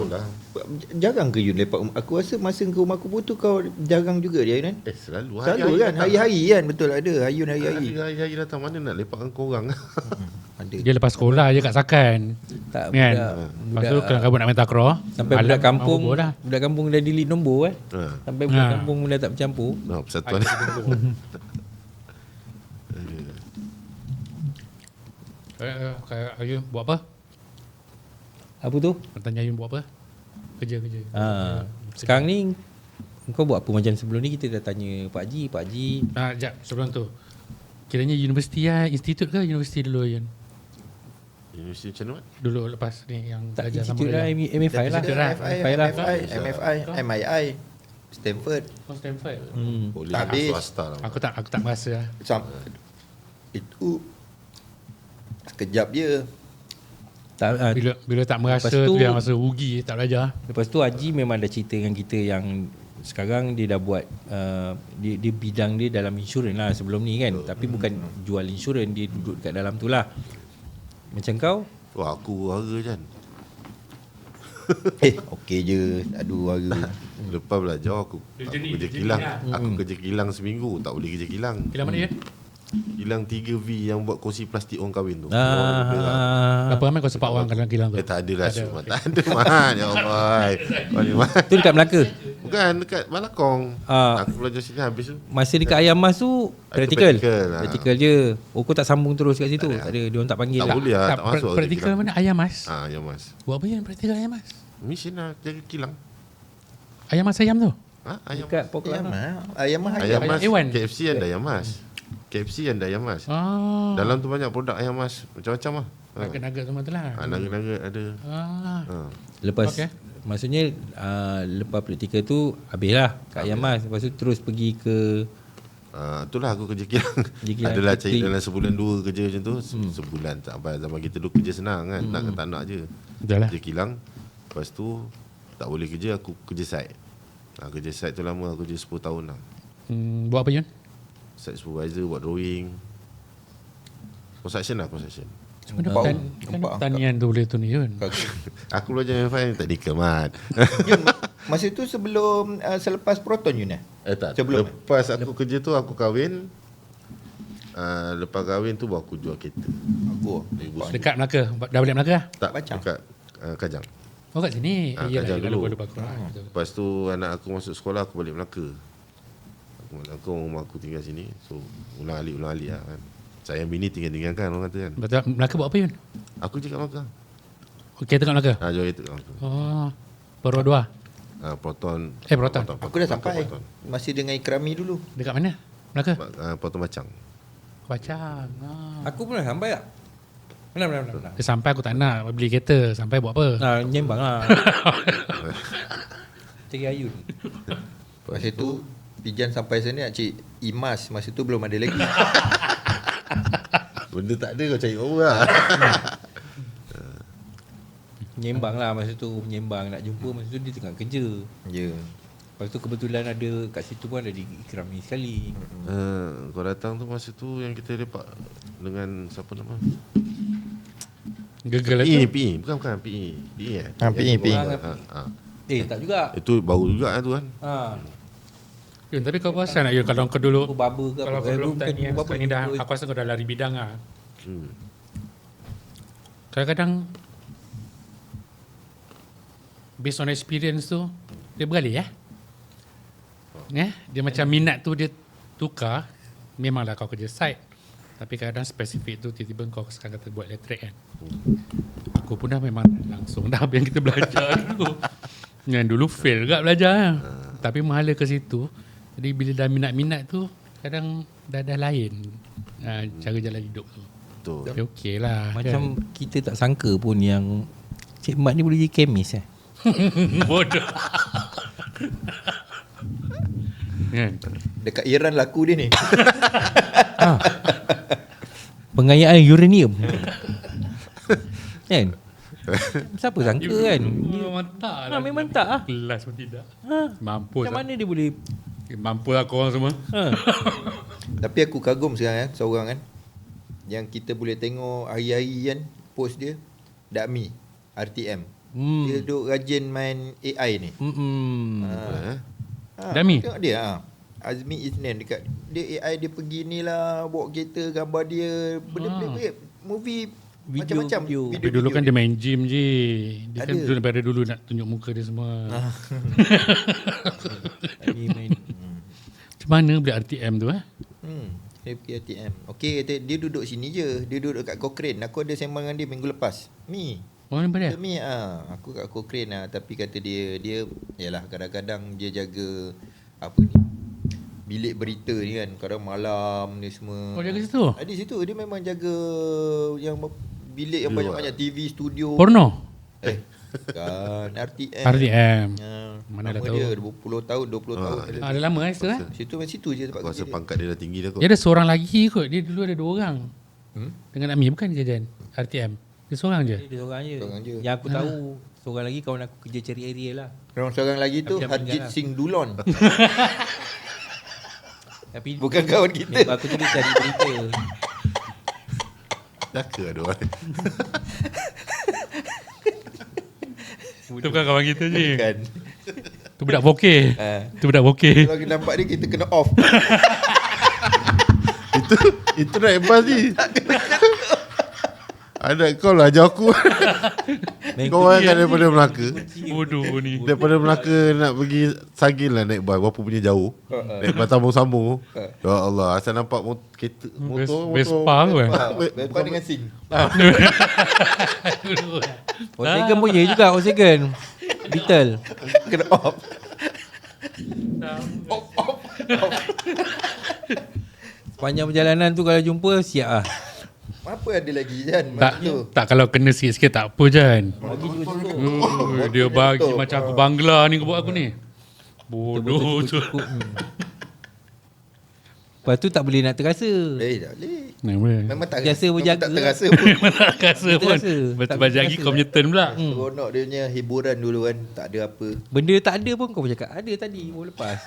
jarang ke you lepak rumah? Aku rasa masa ke rumah kubur tu kau jarang juga dia kan? Selalu Selalu kan? Hari-hari kan? Betul ada. Hayun hari-hari. Hari-hari datang mana nak lepak dengan korang. Ada. Dia lepas sekolah je kat Sakan. Tak Kan? Lepas tu budak kalau kabut nak main takraw. sampai budak kampung Lah. budak kampung dah delete nombor kan. Sampai budak Ha. kampung dah tak bercampur. Persatuan. Ayun buat apa? Apa tu? Bertanya Ayun buat apa? Kerja. Sekarang ni kau buat apa macam sebelum ni kita dah tanya Pak Haji. Sekejap sebelum tu. Kiranya universiti lah, institut ke universiti dulu Ayun? Universiti macam mana? Dulu lepas ni yang Tak belajar sama institut lah, dia. MFI lah. MFI, MFI, MII. Stanford. Oh, Stanford. Boleh Tak habis. swasta lah. Aku tak merasa. Itu sekejap je. Tak, Bila tak merasa Lepas tu tu- yang rasa rugi tak belajar. lepas tu Haji memang dah cerita dengan kita yang sekarang dia dah buat dia bidang dia dalam insurans lah sebelum ni kan. Tapi bukan jual insurans, dia duduk kat dalam tu lah. Macam kau? Wah, aku harga kan. Okey je, tak ada warga. Lepas belajar aku kerja kilang. Aku kerja kilang seminggu, tak boleh kerja kilang. Kilang mana ya? Kilang 3V yang buat kursi plastik orang kahwin tu. Orang berak. Berapa ramai kau sepak orang dalam kilang tu? Tak ada lah Tak ada, Syuk. okey. Tak ada man. Ya Allah. Kau ni man. Tu dekat Melaka. Bukan dekat Malakong. Ah. Aku belajar sini habis tu. Masa dekat Ayam Mas tu praktikal. praktikal, Praktikal je. Oh, kau tak sambung terus kat situ. Tak ada, dia orang tak panggil Tak lah. boleh lah. Tak masuk kerja Praktikal kilang. mana? Ayam Mas. Ya mas. Buat apa yang praktikal Ayam Mas? Mission lah jaga kilang. Ayam Mas ayam tu? Ayam. Dekat pokok Ayam lah. ayam mah Ayam Ayam mas. Iwan. KFC ada ayam mas. KFC ada ayam mas. Ah. Dalam tu banyak produk ayam mas. Macam-macam lah. Nugget-nugget semua tu lah. Nugget-nugget ada. Lepas Okey. maksudnya lepas praktikal tu habislah kat Ayam Mas. Lepas tu terus pergi ke Itulah aku kerja kilang. Kerja kilang Adalah cari factory. dalam sebulan 2 kerja macam tu. Sebulan tak sampai. Zaman kita dulu kerja senang kan. Nak ke tak nak je. Betul lah. Kerja kilang. Lepas tu tak boleh kerja, aku kerja site. Kerja site tu lama, aku kerja 10 tahun lah. Buat apa Yun? Site supervisor, buat drawing. Construction lah, construction. Nampak. Kan Nampak. pertanian tu boleh tu ni Yun. Aku belajar MFI teknikal mat. Yun, masa tu sebelum selepas Proton Yun Tak. Sebelum Lepas aku kerja tu, aku kahwin. Lepas kahwin tu baru aku jual kereta. aku. Dekat Melaka. Dah balik Melaka lah? Tak, Bacang. dekat Kajang. Oh kat sini. Kajang dulu. Lupa aku. Betul. Lepas tu anak aku masuk sekolah, aku balik Melaka. Aku balik Melaka, rumah aku tinggal sini. So ulang-alik lah kan. Sayang bini tinggal-tinggalkan orang kata kan. Betul. Melaka buat apa Yun? Aku je kat Melaka. Okey, dekat Melaka. Jual kereta kat Melaka. Oh. Berdua. Proton. Proton. Aku dah sampai. Masih dengan Ikrami dulu. Dekat mana? Melaka? Proton Bacang. Bacang. Aku pernah sampai tak? Pernah. Dia sampai aku tak nak beli kereta. Sampai buat apa? Nyembang lah. Cari ayun. Masa tu Pijan sampai sana nak cik Imas. Masa tu belum ada lagi. Benda tak ada kau cari orang lah. Nyembang lah masa tu. Nyembang nak jumpa masa tu dia tengah kerja. Ya. Lepas tu kebetulan ada kat situ pun ada Ikram ni sekali. Kau datang tu masa tu yang kita lepak dengan siapa nama? Gegal PE, tu. PE. Bukan PE. PE eh? PE. Tak juga. Itu baru juga tu kan. Yun, tapi kau perasan tak Yun kalau kau dulu Aku baba ke kalau apa? kau belum Bukan tanya baba, sekarang ni dah aku- aku rasa kau dah lari bidang lah. Hmm. Kadang-kadang based on experience tu dia beralih dia macam minat tu dia tukar. Memanglah kau kerja site, tapi kadang spesifik tu tiba-tiba kau sekarang kata buat elektrik kan. Aku pun dah memang langsung dah apa yang kita belajar dulu. Yang dulu fail juga belajar lah. Tapi mahala ke situ. Jadi bila dah minat-minat tu kadang dah lain cara jalan hidup tu. Betul. Tapi okey lah Macam kita tak sangka pun yang Cik Mat ni boleh jadi kemis kan? Bodoh. Kan? Dekat Iran laku dia ni. Pengayaan uranium. Kan? Siapa sangka kan? Memang tak lah. Memang tak lah. Kelas pun tidak. Mampus Macam lah. mana dia boleh Mampus lah korang semua. Tapi aku kagum sekarang seorang kan. Yang kita boleh tengok hari-hari kan post dia Dakmi RTM. Dia duk rajin main AI ni. Dakmi? Tengok dia Azmi Isnin dekat dia AI dia pergi ni lah bawa kereta gambar dia benda-benda movie Video, macam-macam video. Tapi dulu kan dia main gym je. Dia kan Ada. dulu daripada dulu nak tunjuk muka dia semua. Macam mana beli RTM tu Dia pergi RTM. Okey kata dia duduk sini je. Dia duduk kat Cochrane. Aku ada sembang dengan dia minggu lepas. Orang ni dia? Mi aku kat Cochrane lah tapi kata dia yalah kadang-kadang dia jaga apa ni bilik berita ni kan kadang malam ni semua. Oh, jaga situ? Di situ dia memang jaga yang bilik yang banyak-banyak TV studio. Porno? Kan RTM. RTM. Mana dah Lama tahu. dia 20 tahun 20 tahun ada. Dah lama situ Situ je tempat Aku rasa kerja dia. pangkat dia dah tinggi dah kot. Dia ada seorang lagi kot. Dia dulu ada 2 orang. Dengan Ami bukan kerjaan RTM. Dia seorang je. Dia seorang je. Seorang je. Yang aku tahu seorang lagi kawan aku kerja cari area lah. Orang seorang lagi tu Tapi dah Harjit meninggal lah. Singh Dulon. Tapi Bukan kawan kita. member aku tu dia cari berita. Daka ada orang. Tu bukan kawan kita je. Kan. Tu budak bokeh. Tu budak bokeh. Kalau kita nampak dia kita kena off. Itu nak advance ni. Ada kau lah ajar aku. Kau orang kan daripada Melaka. Bodoh ni. Daripada Melaka nak pergi Sagil lah naik bas. Berapa punya jauh. Naik bas sambung-sambung. Ya Allah. Asal nampak kereta, motor. Vespa tu kan? Vespa dengan Sing. Volkswagen pun ya juga Volkswagen. Beetle. Kena off. Sepanjang perjalanan tu kalau jumpa siap lah. Apa ada lagi Jan? Tak kalau kena sikit-sikit tak apa Jan. Bagi juga cukup. Dia bagi macam aku bangla ni buat aku ni. Bodoh tu. Cukup. Lepas tu tak boleh nak terasa. Tak boleh. Memang Memang tak Biasa berjaga. tak terasa pun. tak rasa Kita pun. rasa. Baju lagi kau punya turn pula. Seronok dia punya hiburan dulu kan. Tak ada apa. Benda tak ada pun kau cakap ada tadi baru lepas.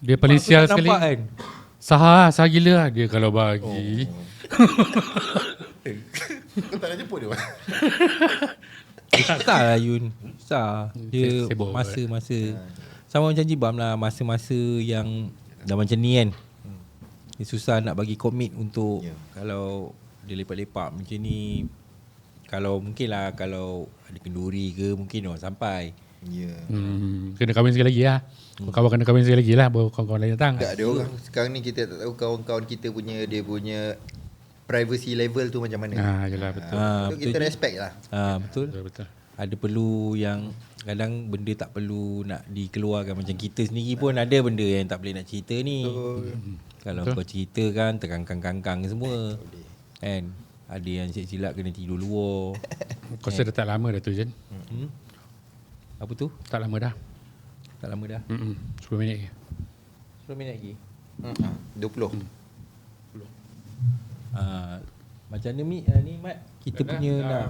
Dia paling Aku sial tak sekali. nampak kan. Sah gila lah dia kalau bagi. Kau tak nak jemput dia. Susah lah Yun. Susah. Dia Sibuk. masa-masa sama macam Jibam lah. Masa-masa yang dah macam ni kan. Dia susah nak bagi komit untuk kalau dia lepak-lepak macam ni. Kalau mungkin lah kalau ada kenduri ke mungkin orang sampai. Ya. Kena kahwin sekali lagi lah. Kawan kena kahwin sekali lagi lah. Baru kawan-kawan lain datang. Tak ada orang sekarang ni kita tak tahu kawan-kawan kita punya dia punya privacy level tu macam mana. Yelah betul. So kita respect lah. Betul. Betul. Ada perlu yang kadang benda tak perlu nak dikeluarkan. Macam kita sendiri pun ada benda yang tak boleh nak cerita ni. Kalau kau cerita kan terkangkang-kangkang semua. Kan? Ada yang silap-silap kena tidur luar. Kau rasa dah tak lama dah tu Jan. Apa tu? Tak lama dah. Tak lama dah. 10 minit lagi. 10 minit lagi. 20. Macam mana ni Mat? Kita punya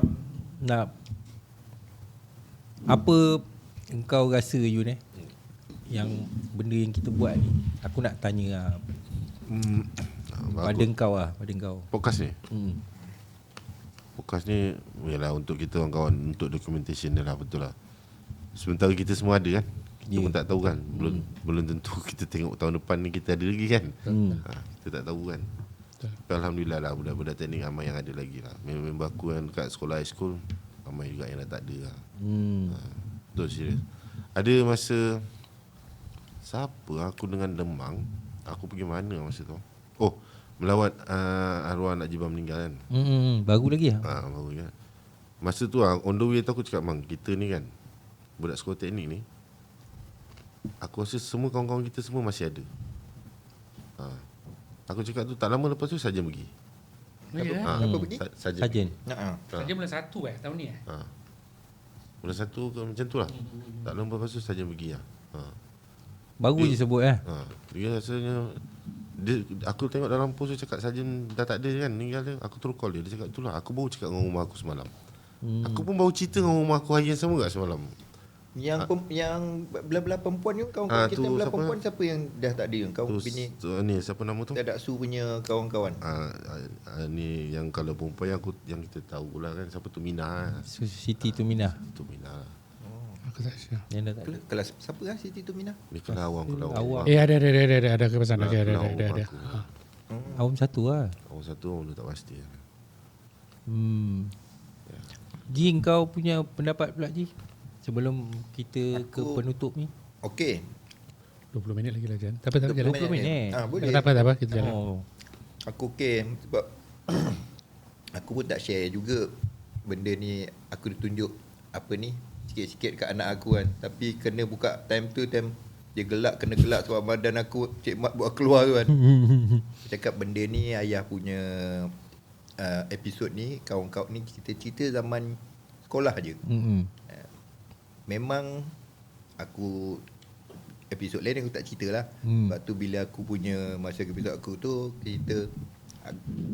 nak apa engkau rasa Yun yang benda yang kita buat ni. Aku nak tanya pada engkau pada engkau. Podcast ni. Podcast ni ialah untuk kita kawan-kawan untuk documentation dia lah, betul lah. Sementara kita semua ada kan. Kita pun tak tahu kan. Belum tentu kita tengok tahun depan ni kita ada lagi kan. Kita tak tahu kan. Tapi Alhamdulillah lah budak-budak teknik ramai yang ada lagi lah. Member aku yang dekat sekolah high school ramai juga yang dah tak ada lah. Betul serius. Ada masa siapa aku dengan Demang, aku pergi mana masa tu? Oh, melawat arwah Nak Jibam meninggal kan. Baru lagi Baru kan. Masa tu on the way tu aku cakap, "Mang, kita ni kan budak sekolah teknik ni, aku rasa semua kawan-kawan kita semua masih ada." Aku cakap tu tak lama lepas tu Sarjan pergi. Apa pergi? Sarjan. Saja bulan 1 tahun ni Bulan 1 ke macam tu lah. Tak lama lepas tu Sarjan pergi lah. Baru je sebut Dia rasanya aku tengok dalam post dia cakap Sarjan dah tak ada kan, meninggal dia. Aku terus call dia. Dia cakap itulah aku baru cakap dengan rumah aku semalam. Aku pun baru cerita dengan rumah aku hari yang sama kat semalam. Yang yang belah-belah perempuan tu kawan-kawan kita tu belah siapa? perempuan siapa yang dah tak ada yang kau bini Ni siapa nama tu? Dadak Su punya kawan-kawan. Ni yang kalau perempuan yang kita tahu lah kan, siapa tu Mina. Siti Tuminah. Tu Mina. Aku tak sure. Yang dah tak ada. Kelas siapa lah Siti Tuminah? Ni kelas awam. Awam. Ada kepesan lagi ada. Awam satu lah. Awam satu orang tu tak pasti. Ji, kau punya pendapat pula Ji sebelum kita ke penutup ni. Okey. 20 minit lagi lah Jan. Tapi tak jalan 20 minit. Boleh. Tak apa kita jalan. Aku okey sebab aku pun tak share juga benda ni. Aku ditunjuk apa ni sikit-sikit kat anak aku kan. Tapi kena buka time dia gelak, kena gelak sebab badan aku Cik Mat buat keluar tu kan. Cakap benda ni ayah punya episod ni kawan-kawan ni kita cerita zaman sekolah je. Memang aku episod lain aku tak cerita lah. Sebab tu bila aku punya masa episod aku tu kita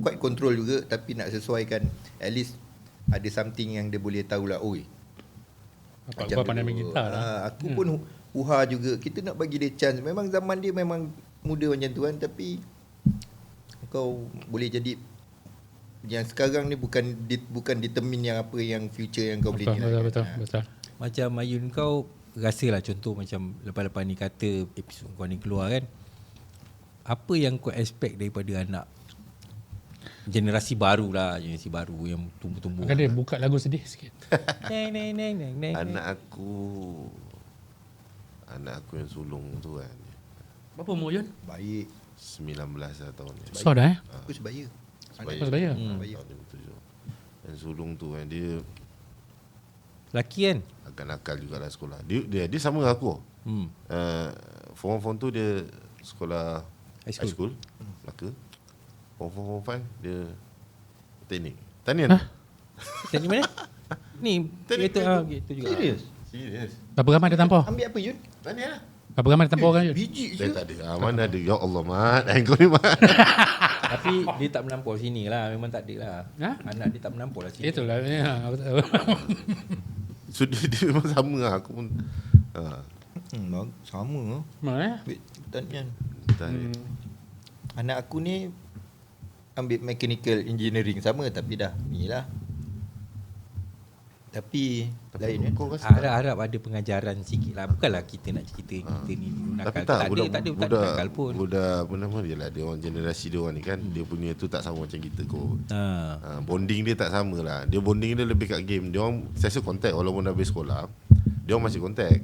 quite control juga, tapi nak sesuaikan at least ada something yang dia boleh tahulah. Oi, Apa pandai main gitar lah. aku pun Uha juga, kita nak bagi dia chance. Memang zaman dia memang muda macam tu kan, tapi kau boleh jadi yang sekarang ni bukan determine yang apa yang future yang kau boleh ni lah. Betul. Macam Ayun kau rasalah contoh macam lepas-lepas ni kata episod kau ni keluar kan. Apa yang kau expect daripada anak generasi baru lah, generasi baru yang tumbuh-tumbuh. Kan dia buka lagu sedih sikit. Neng. Anak aku yang sulung tu kan, Berapa umur Yun? Baik. 19 lah tahun ni. So dah Aku sebaya. Sebaya. Sebaya. Tahun 57. Yang sulung tu kan, dia Laki kan? agak nakal jugalah sekolah. Dia sama dengan aku. Form 1 tu dia sekolah High high school. school Melaka. Form 5 dia teknik. Tanian. Tadi mana? Ni gitu gitu juga. Serius. Berapa ramai dia tampar? Ambil apa Yun? Tanian lah. Berapa ramai dia tampar orang Yun? Biji Dia je. tak ada. Mana ada. Ya Allah, Mat. Kau ni, Mat. Tapi dia tak menampol sini lah. Memang tak ada lah. Ha? Anak dia tak menampol lah sini. Itulah. Ya, aku tahu. So dia memang sama lah. Aku pun Sama. Mana? Ambil Tanian. Tanian. Anak aku ni ambil mechanical engineering sama, tapi dah ni lah. Tapi lain kan. Kau rasa Harap ada pengajaran sikit lah. Bukanlah kita nak cerita kita ni dulu Tapi nakal. tak, Tak ada nakal pun. budak apa nama dia lah, dia orang generasi dia orang ni kan, dia punya tu tak sama macam kita kot. Bonding dia tak sama lah. Dia bonding dia lebih kat game. Dia orang sesa kontak walaupun dah habis sekolah. Dia orang masih kontak.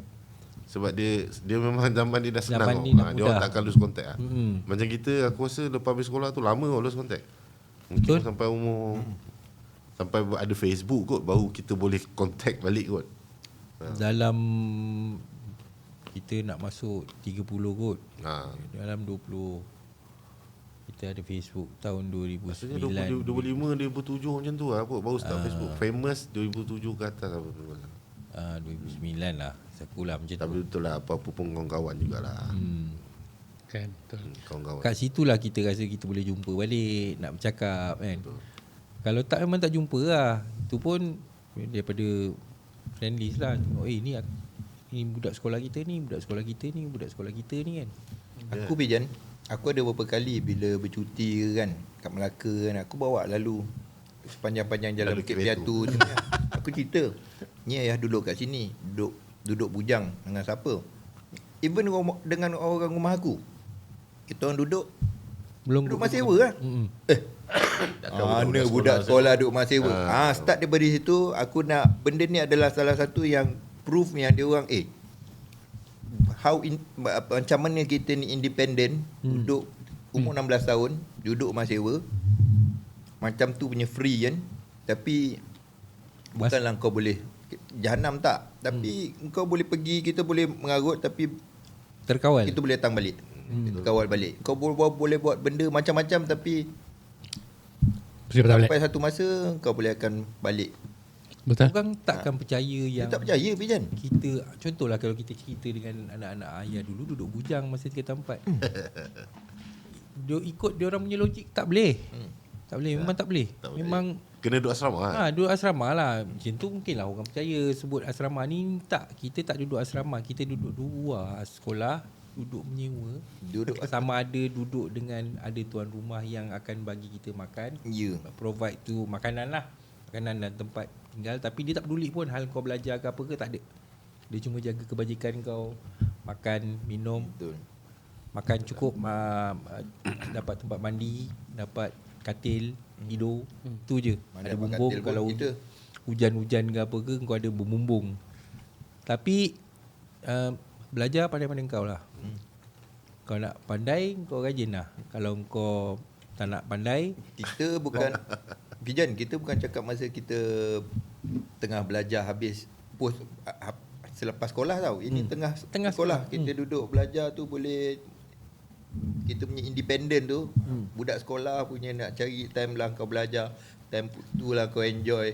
Sebab dia memang zaman dia dah senang. Zaman ni dah Dia orang mudah. takkan lose kontak lah. Mm-hmm. Macam kita, aku rasa lepas habis sekolah tu lama lose kontak. Betul. Mungkin sampai umur sampai ada Facebook kot baru kita boleh kontak balik kot. Dalam kita nak masuk 30 kot. Dalam 20 kita ada Facebook tahun 2009. Maksudnya 25, 2007 macam tu lah kot. Baru start Facebook. Famous 2007 ke atas apa tu. 2009 lah. Sekolah macam Tapi tu. betul lah, apa-apa pun kawan-kawan jugalah. Kan, betul. Kawan-kawan. Kat situlah kita rasa kita boleh jumpa balik, nak bercakap kan. Betul. Kalau tak memang tak jumpa lah. Itu pun daripada friendly lah. Ni budak sekolah kita ni, budak sekolah kita ni, budak sekolah kita ni kan. Aku Bijan, aku ada beberapa kali bila bercuti kan kat Melaka kan, aku bawa lalu sepanjang-panjang jalan Lalu Bukit Piatu. Piatu tu. Aku cerita, ni ayah duduk kat sini, duduk bujang dengan siapa. Even dengan orang rumah aku. Kita orang duduk Belum rumah sewa lah. Mana budak sekolah duduk rumah sewa. Start daripada situ, aku nak benda ni adalah salah satu yang proof yang dia orang macam mana kita ni independent, duduk umur 16 tahun, duduk rumah sewa. Macam tu punya free kan. Tapi bukanlah kau boleh jahanam tak, tapi kau boleh pergi, kita boleh mengarut, tapi terkawal. kita boleh datang balik. Kawal balik. Kau boleh buat benda macam-macam, tapi Mesti patah balik. sampai satu masa kau boleh akan balik. Betul. Orang takkan percaya Dia yang tak percaya Bijan. kita, contohlah kalau kita cerita dengan anak-anak ayah dulu duduk bujang masa 3 dia ikut dia orang punya logik, tak boleh. Tak boleh, memang tak boleh. Tak boleh. Memang Kena duduk asrama lah. duduk asrama lah. Macam tu mungkinlah orang percaya sebut asrama ni. Tak, kita tak duduk asrama, kita duduk luar sekolah, duduk menyewa. Duduk Sama ada duduk dengan ada tuan rumah yang akan bagi kita makan, ya. provide tu makanan lah, makanan dan tempat tinggal. Tapi dia tak peduli pun hal kau belajar ke apa ke, tak ada. Dia cuma jaga kebajikan kau, makan, minum, Betul. makan cukup, dapat tempat mandi, dapat katil, tidur, tu je. Mana Ada dapat bumbung katil pun kalau kita. hujan-hujan ke apa ke, kau ada berbumbung. Tapi belajar pandai-pandai kau lah. Kau nak pandai, kau rajin lah. Kalau kau tak nak pandai, Kita bukan Bijan, kita bukan cakap masa kita tengah belajar habis post selepas sekolah tau. Ini tengah sekolah. Kita duduk belajar tu boleh, kita punya independent tu. Budak sekolah punya nak cari time lah kau belajar, time tu lah kau enjoy.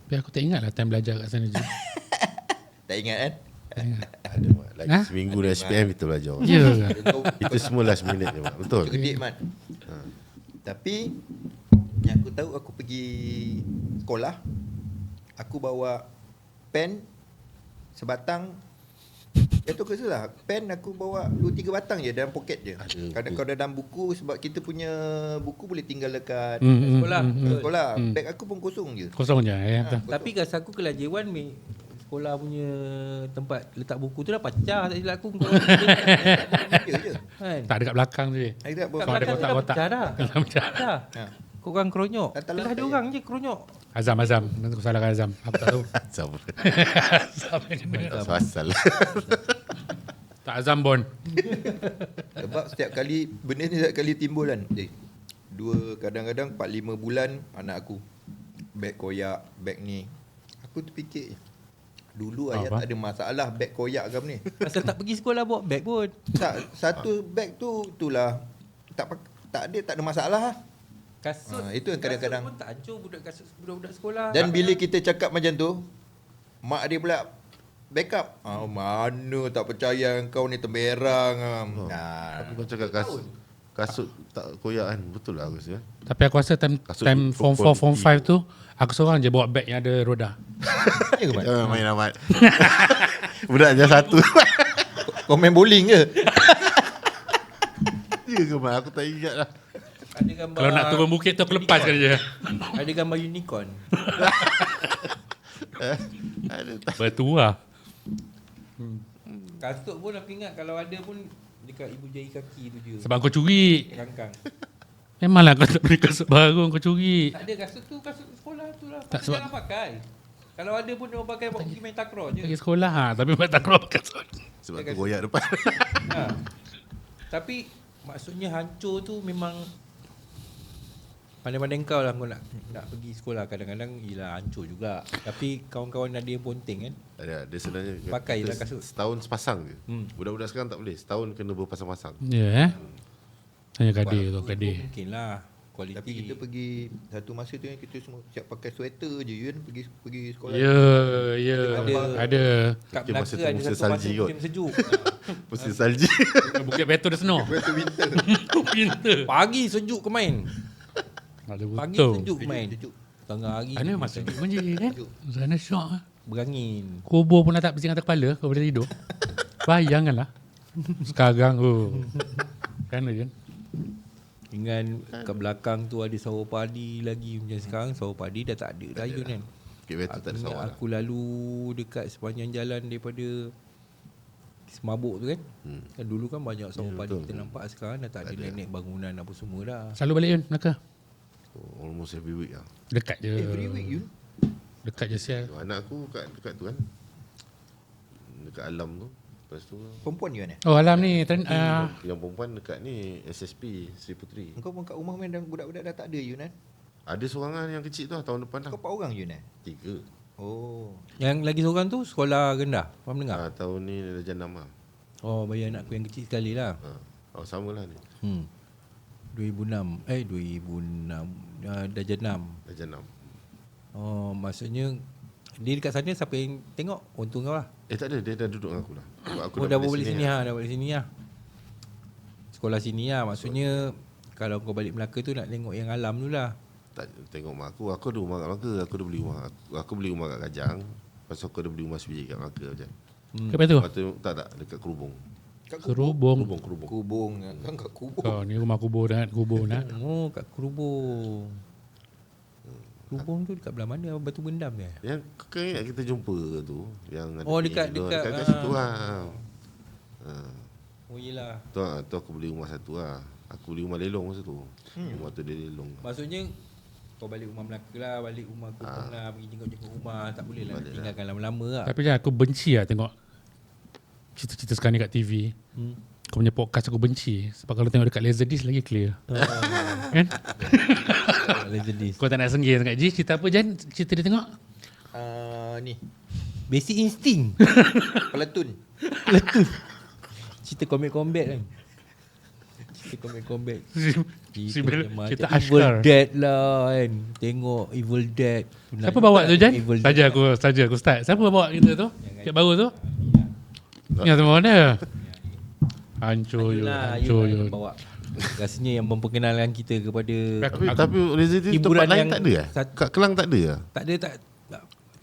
Tapi aku tak ingat lah time belajar kat sana je. Tak ingat kan? Ada Mat. Lagi Ha? seminggu dah SPM kita belajar. Ya. Itu semua last minute je Mat. Betul. Gedik Mat. Tapi yang aku tahu, aku pergi sekolah, aku bawa pen sebatang. Itu kesulah. Pen aku bawa 2-3 batang je dalam poket je. Kadang kalau dalam buku, sebab kita punya buku boleh tinggal dekat Sekolah. Betul. sekolah. Beg aku pun kosong je. Kosong je ya. Betul. Tapi rasa aku kelas J1 sekolah punya tempat letak buku tu dah pecah, tak silap aku. Dia je. Kan? Tak ada kat belakang tu je. Saya tak Kat bawa. ada belakang tu dah kotak-kotak. pecah dah. Dah pecah. Dah. Ha. Korang kronyok. Datang Kelas lantai. ada orang je kronyok. Azam. Nanti aku salahkan Azam. Aku tak tahu. Sama. Azam yang kena. Tak pasal. Tak Azam Bon. Sebab setiap kali benda ni setiap kali timbul kan. Kadang-kadang 4-5 bulan anak aku beg koyak, beg ni. Aku terfikir dulu ayah Apa? tak ada masalah beg koyak ke apa ni. Pasal tak pergi sekolah bawa beg pun. Satu beg tu itulah tak ada masalah lah. Kasut. Itu yang kadang-kadang. Kasut pun tak hancur budak-budak sekolah. Dan bila kita cakap macam tu, mak dia pula backup. Mana tak percaya kau ni temberang. Aku kan cakap kasut tak koyak kan. Betul lah aku rasa. Tapi aku rasa time form 4, form 5 tu, aku seorang je bawa beg yang ada roda. Ya ke, Mat? Jangan main amat. Budak je satu. Kau main bowling ke? Ya ke Mat? Aku tak ingat lah. Ada gambar. Kalau nak turun bukit tu aku lepaskan je. Ada gambar unicorn. Ada tak? Betul lah. Kasut pun aku ingat kalau ada pun dekat ibu jari kaki tu je. Sebab kau curi. Rangkang. Memanglah kau tak beli kasut baru kau curi. Tak ada kasut tu, kasut sekolah tu lah. Tak, Tak sebab- jangan pakai. Kalau ada pun dia orang pakai buat pergi main takraw je. Pergi sekolah tapi buat tak keluar pakai kasut. Sebab tu koyak depan. Ha. Tapi maksudnya hancur tu memang pandai-pandai kau lah kau nak pergi sekolah. Kadang-kadang ialah hancur juga. Tapi kawan-kawan ada yang ponteng kan. Ada, dia sebenarnya Pakailah kita kasut. setahun sepasang je. Budak-budak sekarang tak boleh. Setahun kena berpasang-pasang. Ya Hanya kadir tu kadir. Mungkin lah kualiti. Tapi kita pergi satu masa tu kan, kita semua siap pakai sweater je kan pergi sekolah. Ya Ada. kat Mungkin masa Melaka tu ada musim satu masa salji kot. musim sejuk. Musim salji. Bukit Betul dia snow. Sweater winter. Pinter. Pagi sejuk ke main. Ada Pagi betul. sejuk main. Sejuk. Tengah hari Sana masuk sejuk pun je kan. Sana syok lah. berangin. Kubur pun dah tak pusing atas kepala. Kau boleh tidur. Bayangkanlah. Sekarang kan je. Dengan kat belakang tu ada sawah padi lagi. Macam sekarang sawah padi dah tak ada dah Yun kan. Bukit Betul tak ada Ingat sawah lah. aku lalu dekat sepanjang jalan daripada Semabuk tu kan. Kan dulu kan banyak sawah padi betul. kita nampak. Sekarang dah tak ada naik bangunan apa semua dah. Selalu balik Yun Melaka. Almost every week lah. Dekat je. Every week Yun. Dekat je sial. Anak aku dekat tu kan. Dekat Alam tu. Lepas tu Perempuan Yun Oh alam ni yang perempuan dekat ni SSP Sri Putri. Engkau pun kat rumah main dan budak-budak dah tak ada Yun kan? Ada seorangan yang kecil tu lah tahun depan lah. Kau 4 orang Yun 3. Oh. Yang lagi seorang tu sekolah rendah. Faham dengar? Tahun ni darjah 6 lah. Oh bagi anak aku yang kecil sekali lah. Oh sama lah ni. 2006 darjah 6. Darjah 6. Oh maksudnya dia dekat sana siapa yang tengok? Untung kau lah. Tak ada, dia dah duduk dengan aku lah. Sebab aku Oh dah balik sini lah. Dah balik sini lah. Sekolah sini lah. Maksudnya kalau kau balik Melaka tu nak tengok yang alam tu lah. Tak tengok mak aku. Aku ada rumah kat Melaka. Aku dah beli rumah. Aku beli rumah kat Kajang. Lepas tu aku ada beli rumah sebiji kat Melaka macam. Ke tu? Lepas tu tak dekat Kerubung. Kerubung. Kerubung. Kubung kan kat kubung. Kau ni rumah kubur dah. Kubur nak. Oh kat Kerubung. Kerubung tu dekat belah mana? Batu Bendam dia? Yang kau ingat kita jumpa tu yang ada Oh, ni dekat- tu, dekat, dekat situ lah. Oh yelah. Tu aku beli rumah satu lah. Aku beli rumah lelong masa tu. Rumah tu dia lelong. Maksudnya kau balik rumah Melaka lah. Balik rumah Kupang lah. Pergi jenguk-jenguk rumah. Tak boleh lah. Nak tinggalkan lama-lama lah. Tapi jangan aku benci lah tengok cerita-cerita sekarang ni kat TV. Kau punya podcast aku benci. Sebab kalau tengok dekat Laserdisc lagi clear. Kan? Legendis. Kau tak nak senggih sangat. Ji, cerita apa Jan? Cerita dia tengok? Ni Basic Instinct. Platoon. Cerita combat kan. Cerita combat. Cerita Evil Ashkar. Dead lah kan. Tengok Evil Dead. Siapa bawa tu Jan? Evil Saja aku start. Siapa bawa kita tu? Yang baru tu? Ya semua mana? Hancur Yun. Itulah Hancur Yun Yun. bawa. Rasanya yang memperkenalkan kita kepada Tapi Lazy Days hiburan tempat lain yang tak ada ya? Kat Kelang tak ada ya? tak ada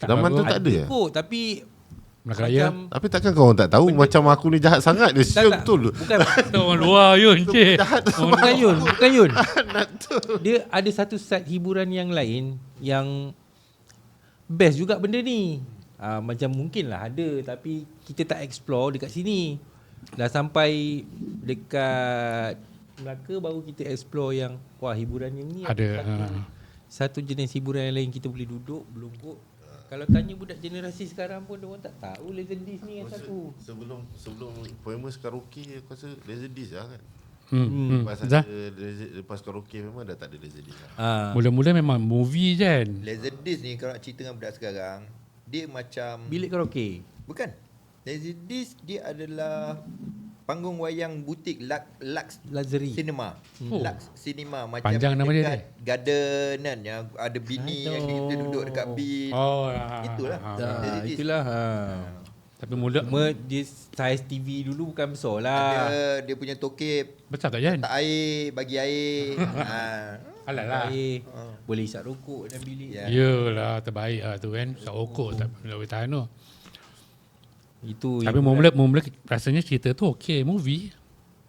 Zaman tu tak ada ya? kot, tapi Melaka Raya. Tapi takkan kau orang tak tahu macam aku ni jahat sangat dia. tak, Betul. bukan Orang luar Yun, cik. bukan Yun, bukan Yun. Dia ada satu set hiburan yang lain yang best juga benda ni. Macam mungkin lah ada, tapi kita tak explore dekat sini. Dah sampai dekat Melaka baru kita explore yang wah hiburan yang ni Ada. satu jenis hiburan yang lain kita boleh duduk belungkuk. Kalau tanya budak generasi sekarang pun diorang tak tahu Lazy Days ni yang satu. Sebelum famous karaoke aku rasa Lazy Days lah kan. Zah, Lepas karaoke memang dah tak ada Lazy Days lah. mula-mula memang movie je kan. Lazy Days ni kalau nak cerita dengan budak sekarang, dia macam Bilik karaoke. bukan. Lazy Days dia adalah panggung wayang butik Lux Luxury. Cinema. Oh. Lux Cinema macam Panjang nama dia dekat garden kan yang ada bini yang kita duduk dekat bin. Oh, Itulah. Lazy Days. Itulah. Tapi mula Cuma dia saiz TV dulu bukan besar lah. Dia punya tokep, besar tak Jan? tak air, bagi air. Alah lah. Air. Boleh isap rokok dalam bilik. Ya. Yelah, terbaik lah tu kan. Tak okok, tak boleh tahan tu. Itu Tapi mula rasanya cerita tu okey, movie.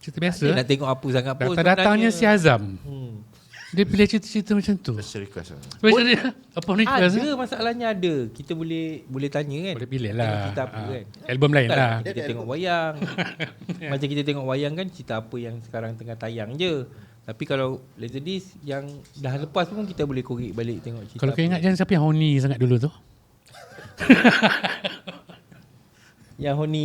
Cerita dia biasa. nak tengok apa sangat pun. Datang-datangnya si Azam. Hmm. Dia pilih cerita-cerita macam tu. Special request lah. Macam dia, apa ni kelas? Ada masalahnya ada. Kita boleh tanya kan. Boleh pilih Tengok lah. cerita apa kan. Album lain Bukan lah. Kita Dia ada tengok wayang. Macam kita tengok wayang kan cerita apa yang sekarang tengah tayang je. Tapi kalau Lazy Days yang dah lepas pun kita boleh korek balik tengok cerita. Kalau kau ingat Jan, siapa yang horny sangat dulu tu? Yang Honi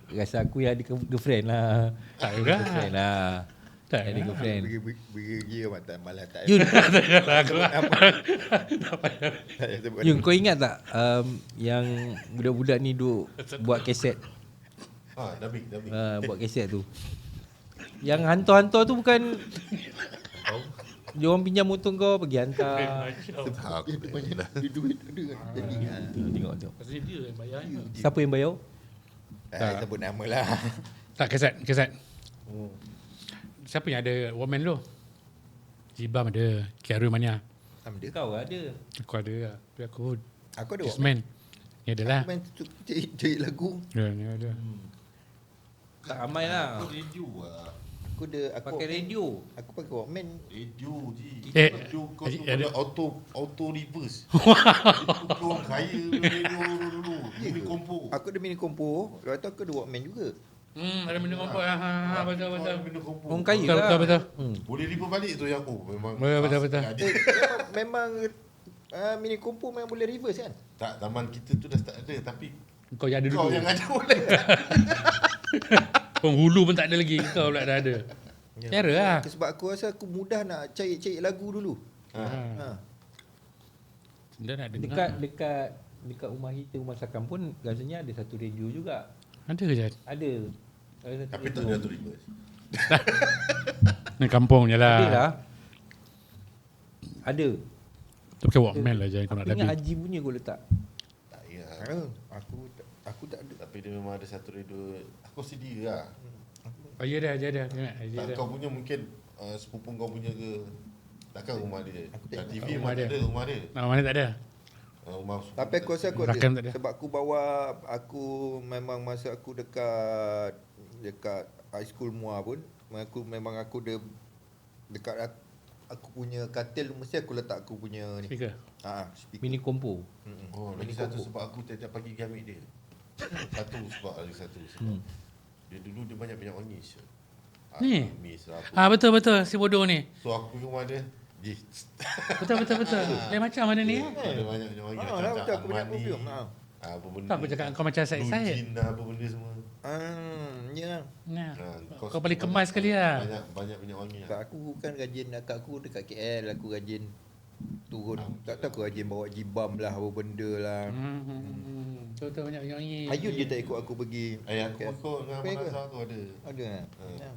Rasa aku yang ada girlfriend lah. Tak juga. Girlfriend lah. Tak Ada juga. girlfriend. Pergi malah tak. Yun, Tak payah sebut. Yun kau ingat tak yang budak-budak ni duk buat kaset. Dabik. Buat kaset tu. Yang hantar-hantar tu bukan dia orang pinjam motor kau pergi hantar. Aku Dia duit ada kan. Jadi Tengok. Pasal dia yang bayar. Siapa yang bayar? sebut nama lah. Tak, kaset. Oh. Siapa yang ada Woman tu? Jibam ada. Kiaru Mania. Sama dia. Kau ada. Aku ada lah. Tapi aku Aku ada Discman. Ni adalah. main cari lagu. Ya, ni ada. Tak ramai lah. radio lah. Aku Pakai radio. Aku pakai Walkman. Radio je. Eh, Radio kau tu ada- pada auto reverse. Itu orang kaya radio dulu. Mini kompo. Aku ada mini kompo. Lepas tu aku ada Walkman juga. Ada minum apa? Betul. Mini kompo. Orang kaya Betul, lah. betul. Boleh reverse balik tu yang memang. Betul. Memang mini kompo memang boleh reverse kan? Tak, zaman kita tu dah tak ada tapi Kau yang ada kau dulu. yang ada boleh. Penghulu pun tak ada lagi. Kau pula dah ada. Cara lah. Sebab aku rasa aku mudah nak cari lagu dulu. Dia nak dengar. Dekat rumah kita, rumah Sakam pun rasanya ada satu radio juga. Ada ke Jan? Ada satu Tapi tak radio. ada auto reverse. Ni kampung je Ada lah. lah. Ada. Tu pakai Walkman lah Jan. Kau nak Aku ingat dabik. Haji punya kau letak. Tak ya. Aku tak ada. Tapi dia memang ada satu radio. Aku sedia lah. Oh ya dah, dia dah. Ingat, dia Tak, dah. kau punya mungkin sepupu kau punya ke. Takkan rumah dia. Aku Dan tengok TV rumah memang dia. ada rumah dia. Nama mana tak ada? Rumah Tapi aku rasa aku Rakam tak ada. ada. Sebab aku memang masa aku dekat high school Muar pun, aku ada dekat aku punya katil mesti aku letak aku punya ni. Speaker. Speaker. Mini kompo. Oh, lagi Mini satu kompo. sebab aku tiap-tiap pagi pergi ambil dia. Satu sebab lagi satu sebab dia dulu dia banyak wangi. Ni? Mis lah apa. Betul. Si bodoh ni. So aku pergi rumah dia. Dia Betul. Lain macam mana ni? ada banyak wangi. Lah betul aku banyak perfume. Apa benda. Tak aku cakap kau macam Syed. Lujin lah apa benda semua. Ya. Nah. Kau Kau paling kemas sekali lah. Banyak wangi Sebab lah. aku kan rajin akak aku dekat KL, aku rajin turun. Tak tahu aku rajin bawa jibam lah apa benda lah. Betul banyak wangi. Ayun dia tak ikut aku pergi. Aku KL. ikut dengan Kau ikut? Manazah tu ada. Ada tak? Ya.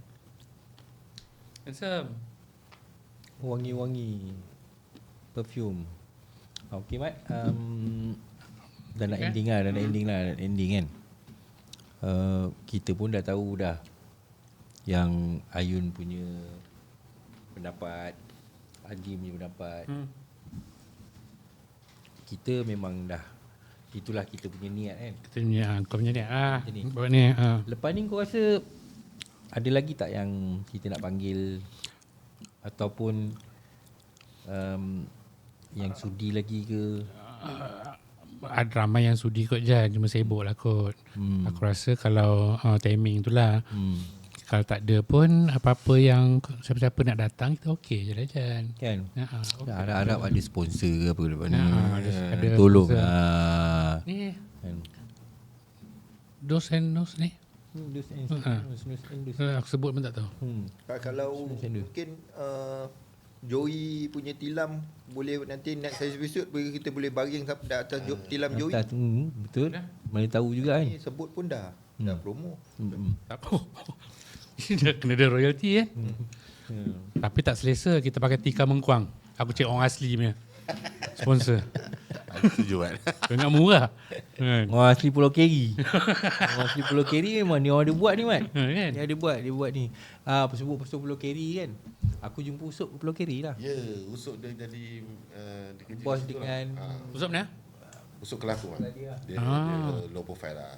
Handsome. Wangi-wangi perfume. Okey Mat. Dah nak Okay. ending kan. kita pun dah tahu dah yang Ayun punya pendapat, Haji punya pendapat. Kita memang dah, itulah kita punya niat kan. Kita punya, kau punya ni. Macam ni. Buat ni. Lepas ni kau rasa ada lagi tak yang kita nak panggil ataupun yang sudi lagi ke? Ada ramai yang sudi kot Jan, cuma sibuk lah kot. Aku rasa kalau timing tu lah. Kalau tak ada pun apa-apa yang siapa-siapa nak datang, kita okey je lah Jan. Kan? Okay. Harap-harap ada sponsor ke apa lepas ni. ada Tolong sponsor. lah. Ni Kan? dos and nose ni. Dus and dus. Aku sebut pun tak tahu. Kalau mungkin Joey punya tilam boleh nanti next episode kita boleh baring sampai atas tilam Joey. Betul. Mana tahu juga kan. Ni sebut pun dah promo. Tak apa. Dah kena ada royalty Tapi tak selesa kita pakai tika mengkuang. Aku cek orang asli punya sponsor. Setuju kan? Tengah murah. Kan? Orang asli Pulau Keri. Orang asli Pulau Keri memang ni orang ada buat ni Mat. Kan? Dia buat ni. Sebut pasal Pulau Keri kan. Aku jumpa Usop Pulau Keri lah. Ya, Usop dia jadi dia kerja Bos kat situ dengan lah. Usop ni? Usop Kelakon lah. Dia low profile lah.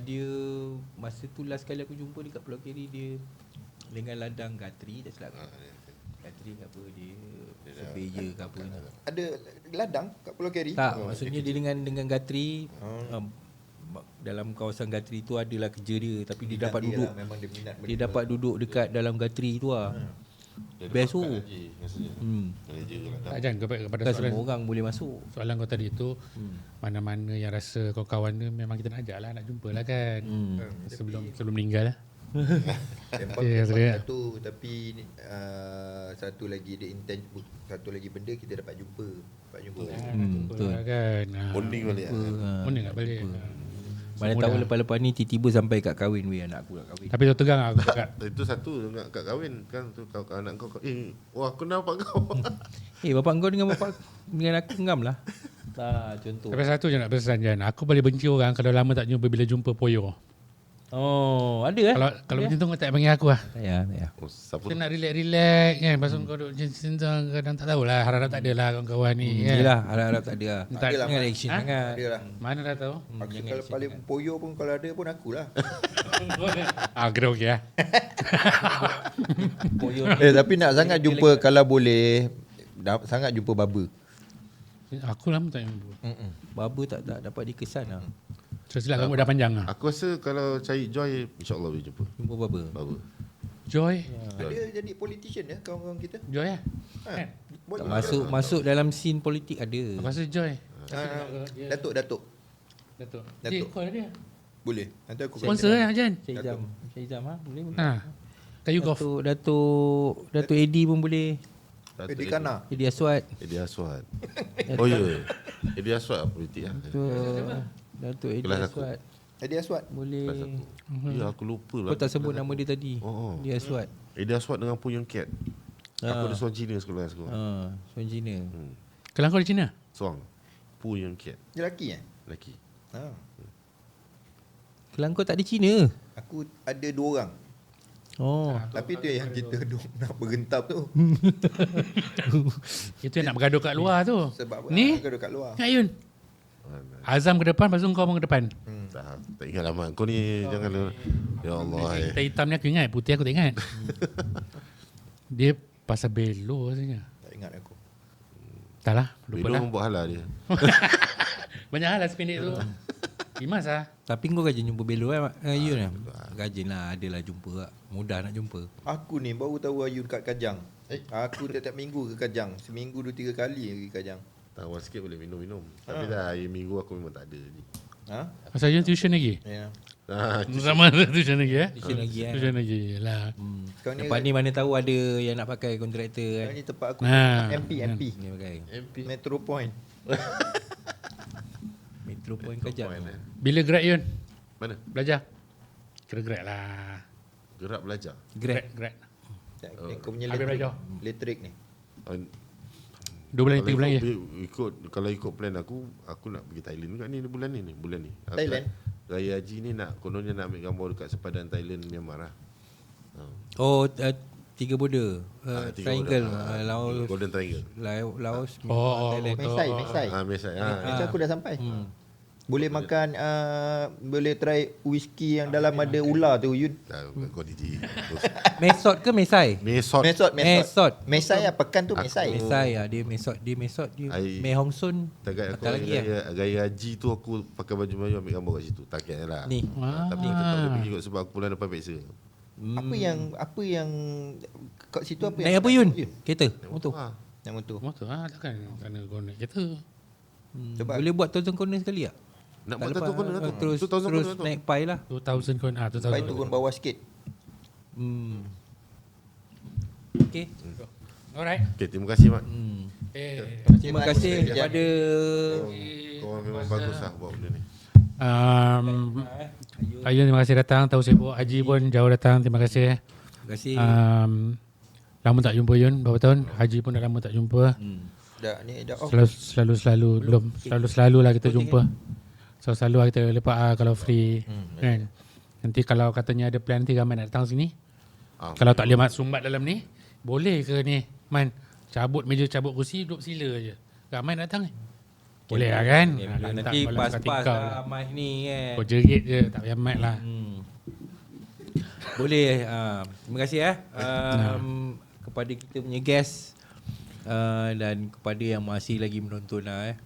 dia masa tu last kali aku jumpa dekat Pulau Keri, dia dengan ladang Gatri tak silap aku. Gatri ke apa, dia surveyor ke apa ni. Ada ladang kat Pulau Keri? Tak, maksudnya dia dengan Gatri dalam kawasan Gatri tu adalah kerja dia, tapi dia dapat duduk lah, memang dia minat dia dapat duduk dekat dalam Gatri tu lah. Best tu. Tak Jan, kepada Kan soalan, semua orang boleh masuk. soalan kau tadi tu, mana-mana yang rasa kawan-kawan ni memang kita nak ajak lah, nak jumpa lah kan. Sebelum meninggal lah. Satu tapi satu lagi dia satu lagi benda kita dapat jumpa Betul. Betul kan. Bonding balik lah. Bonding tak balik. Mana tahu lepas-lepas ni tiba-tiba sampai kat kahwin weh, anak aku nak kahwin. Tapi tu tegang aku cakap. Itu satu nak kat kahwin kan tu kau anak kau wah aku nampak kau. Bapak kau dengan aku ngam lah. Contoh. Tapi satu je nak pesan Jan. Aku boleh benci orang kalau lama tak jumpa, bila jumpa poyo. Oh, ada Kalau macam tu kau tak panggil aku lah. Tak payah. Oh, siapa Kita nak relax kan. Pasal kau duduk macam kadang tak tahulah. Harap tak ada lah kawan-kawan ni kan. Yelah, harap-harap tak ada lah. Tak ada lah. Jangan action sangat. Dia lah. Mana dah tahu. Aku kalau paling poyo pun kalau ada pun akulah. Kira okey lah. Tapi nak sangat jumpa kalau boleh sangat jumpa Baba. Aku lama tak jumpa. Baba tak dapat dikesan lah. Silap kamu dah panjang lah. Aku rasa kalau cari Joy InsyaAllah boleh jumpa Jumpa Baba. Baba. Joy. Dia jadi politician ya kawan-kawan kita. Joy lah. Ha. Boleh. Masuk dalam scene politik ada. Aku rasa Joy. Datuk. Datuk. Datuk. Call dia. Boleh. Nanti aku Sponsor lah Jan. Syed Jam boleh. Kayu golf. Datuk Eddie pun boleh. Di kana. Eddie Aswad. Eddie Aswad. Oh ya. Eddie Aswad politik lah. Datuk Eddie Kelas aku. Aswad. Eddie Aswad. Boleh. Ya aku lupa lah. Kau tak sebut nama dia tadi. Eddie Aswad. Eddie Aswad dengan Puyong Cat. Aku ada seorang Cina sekolah. Seorang Cina. Kelang kau di Cina? Seorang Puyong Cat. Dia lelaki Lelaki. Kelang kau tak ada Cina. Aku ada 2 orang. Oh. Tapi tu yang kita nak bergentap tu. Itu yang nak bergaduh kat luar tu. Sebab Ni? aku dekat luar. Ayun. Azam ke depan, lepas tu kau pun ke depan. Tak ingat lama. Kau ni jangan. Ya Allah. Hitam ni aku ingat, putih aku tak ingat. Dia pasal belo rasanya. Tak ingat aku. Tak lah, lupa Belum lah. membuat halal dia. Banyak hal lah sependek tu. Imas lah. Tapi kau rajin jumpa Belo kan? Ayun lah. Rajin lah, adalah jumpa lah. Mudah nak jumpa. Aku ni baru tahu Ayun kat Kajang. Aku tiap minggu ke Kajang. Seminggu 2-3 kali pergi Kajang. Tawar sikit boleh minum-minum. Tapi dah hari minggu aku memang tak ada ni. Pasal Ayun tuition lagi? Ya. Sama tuition lagi Tuition lagi kan? Tuition lagi lah. Kau ni Lepas ni mana tahu ada yang nak pakai kontraktor kan? ni tempat aku. MP. Ni pakai. Metro Point. Metro Point Kajang. Bila grad Ayun? Mana? Belajar? Kira grad lah. Gerak belajar. Grad. Kau punya Habis belajar. elektrik ni. 2 bulan, 3 bulan lagi. Kalau ikut plan aku nak pergi Thailand juga ni bulan ni. Thailand? Raya Haji ni kononnya nak ambil gambar dekat sepadan Thailand, Myanmar lah. Oh, 3 border. Tiga Triangle. border. Laos, Golden Triangle. Laos, Oh, Thailand. Mesai. Mesai. Macam aku dah sampai. Boleh makan boleh try whisky yang dalam ada ular tu Yun. Kau DJ. Mesot ke Mesai? Mesot. Mesot. Mesai lah, pekan tu Mesai. Mesai lah. Dia Mesot. Dia Mei Hong Sun. Takat aku Patah lagi gaya haji tu aku pakai baju Melayu ambil gambar kat situ. Takat lah. Ni. Tapi kita tak boleh pergi kot sebab aku bulan depan peksa. Apa yang kat situ apa Naik yang apa Yun? Kereta? Motor? Yang motor. Motor takkan kena guna kereta. Sebab Boleh buat 1000 corner sekali tak? Nak Tak buat lepas, satu corner tu. Terus 2000 corner tu. naik pai lah. 2000 kon 2000. sampai turun bawah sikit. Okay. Alright. Okay, terima kasih Mak. Terima kasih kepada Kau memang bagus lah buat benda ni. Ayun terima kasih datang. Tahu sibuk. Haji pun jauh datang. Terima kasih. Terima kasih. Lama tak jumpa Yun. Berapa tahun? Haji pun dah lama tak jumpa. Dah off. Selalu belum selalu lah kita jumpa. So selalu lah kita lepak kalau free kan. Nanti kalau katanya ada plan nanti ramai nak datang sini. Kalau tak boleh sumbat dalam ni, boleh ke ni Man cabut meja, cabut kursi, duduk sila je. Ramai nak datang boleh lah kan. Nanti pas-pas lah mic ni kan. Kau jerit je, tak payah mic lah. Boleh. Terima kasih kepada kita punya guest dan kepada yang masih lagi menonton lah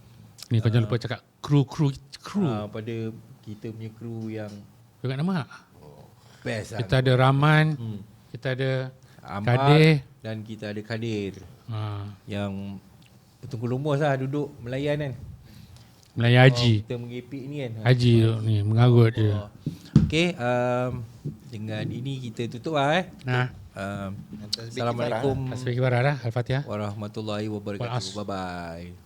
Ni kau jangan lupa cakap kru. pada kita punya kru yang Juga nama tak? best Kita ada Rahman, kita ada Ammar Kadir. dan kita ada Kadir ha, yang bertungkus lumus lah duduk melayan kan. Melayu Haji. Kita mengepik ni kan. Haji ni mengarut je. Okay, dengan ini kita tutup lah Nah, Assalamualaikum Asfi kibarah dah. Al-Fatihah. warahmatullahi wabarakatuh. Wal-Asr. Bye bye.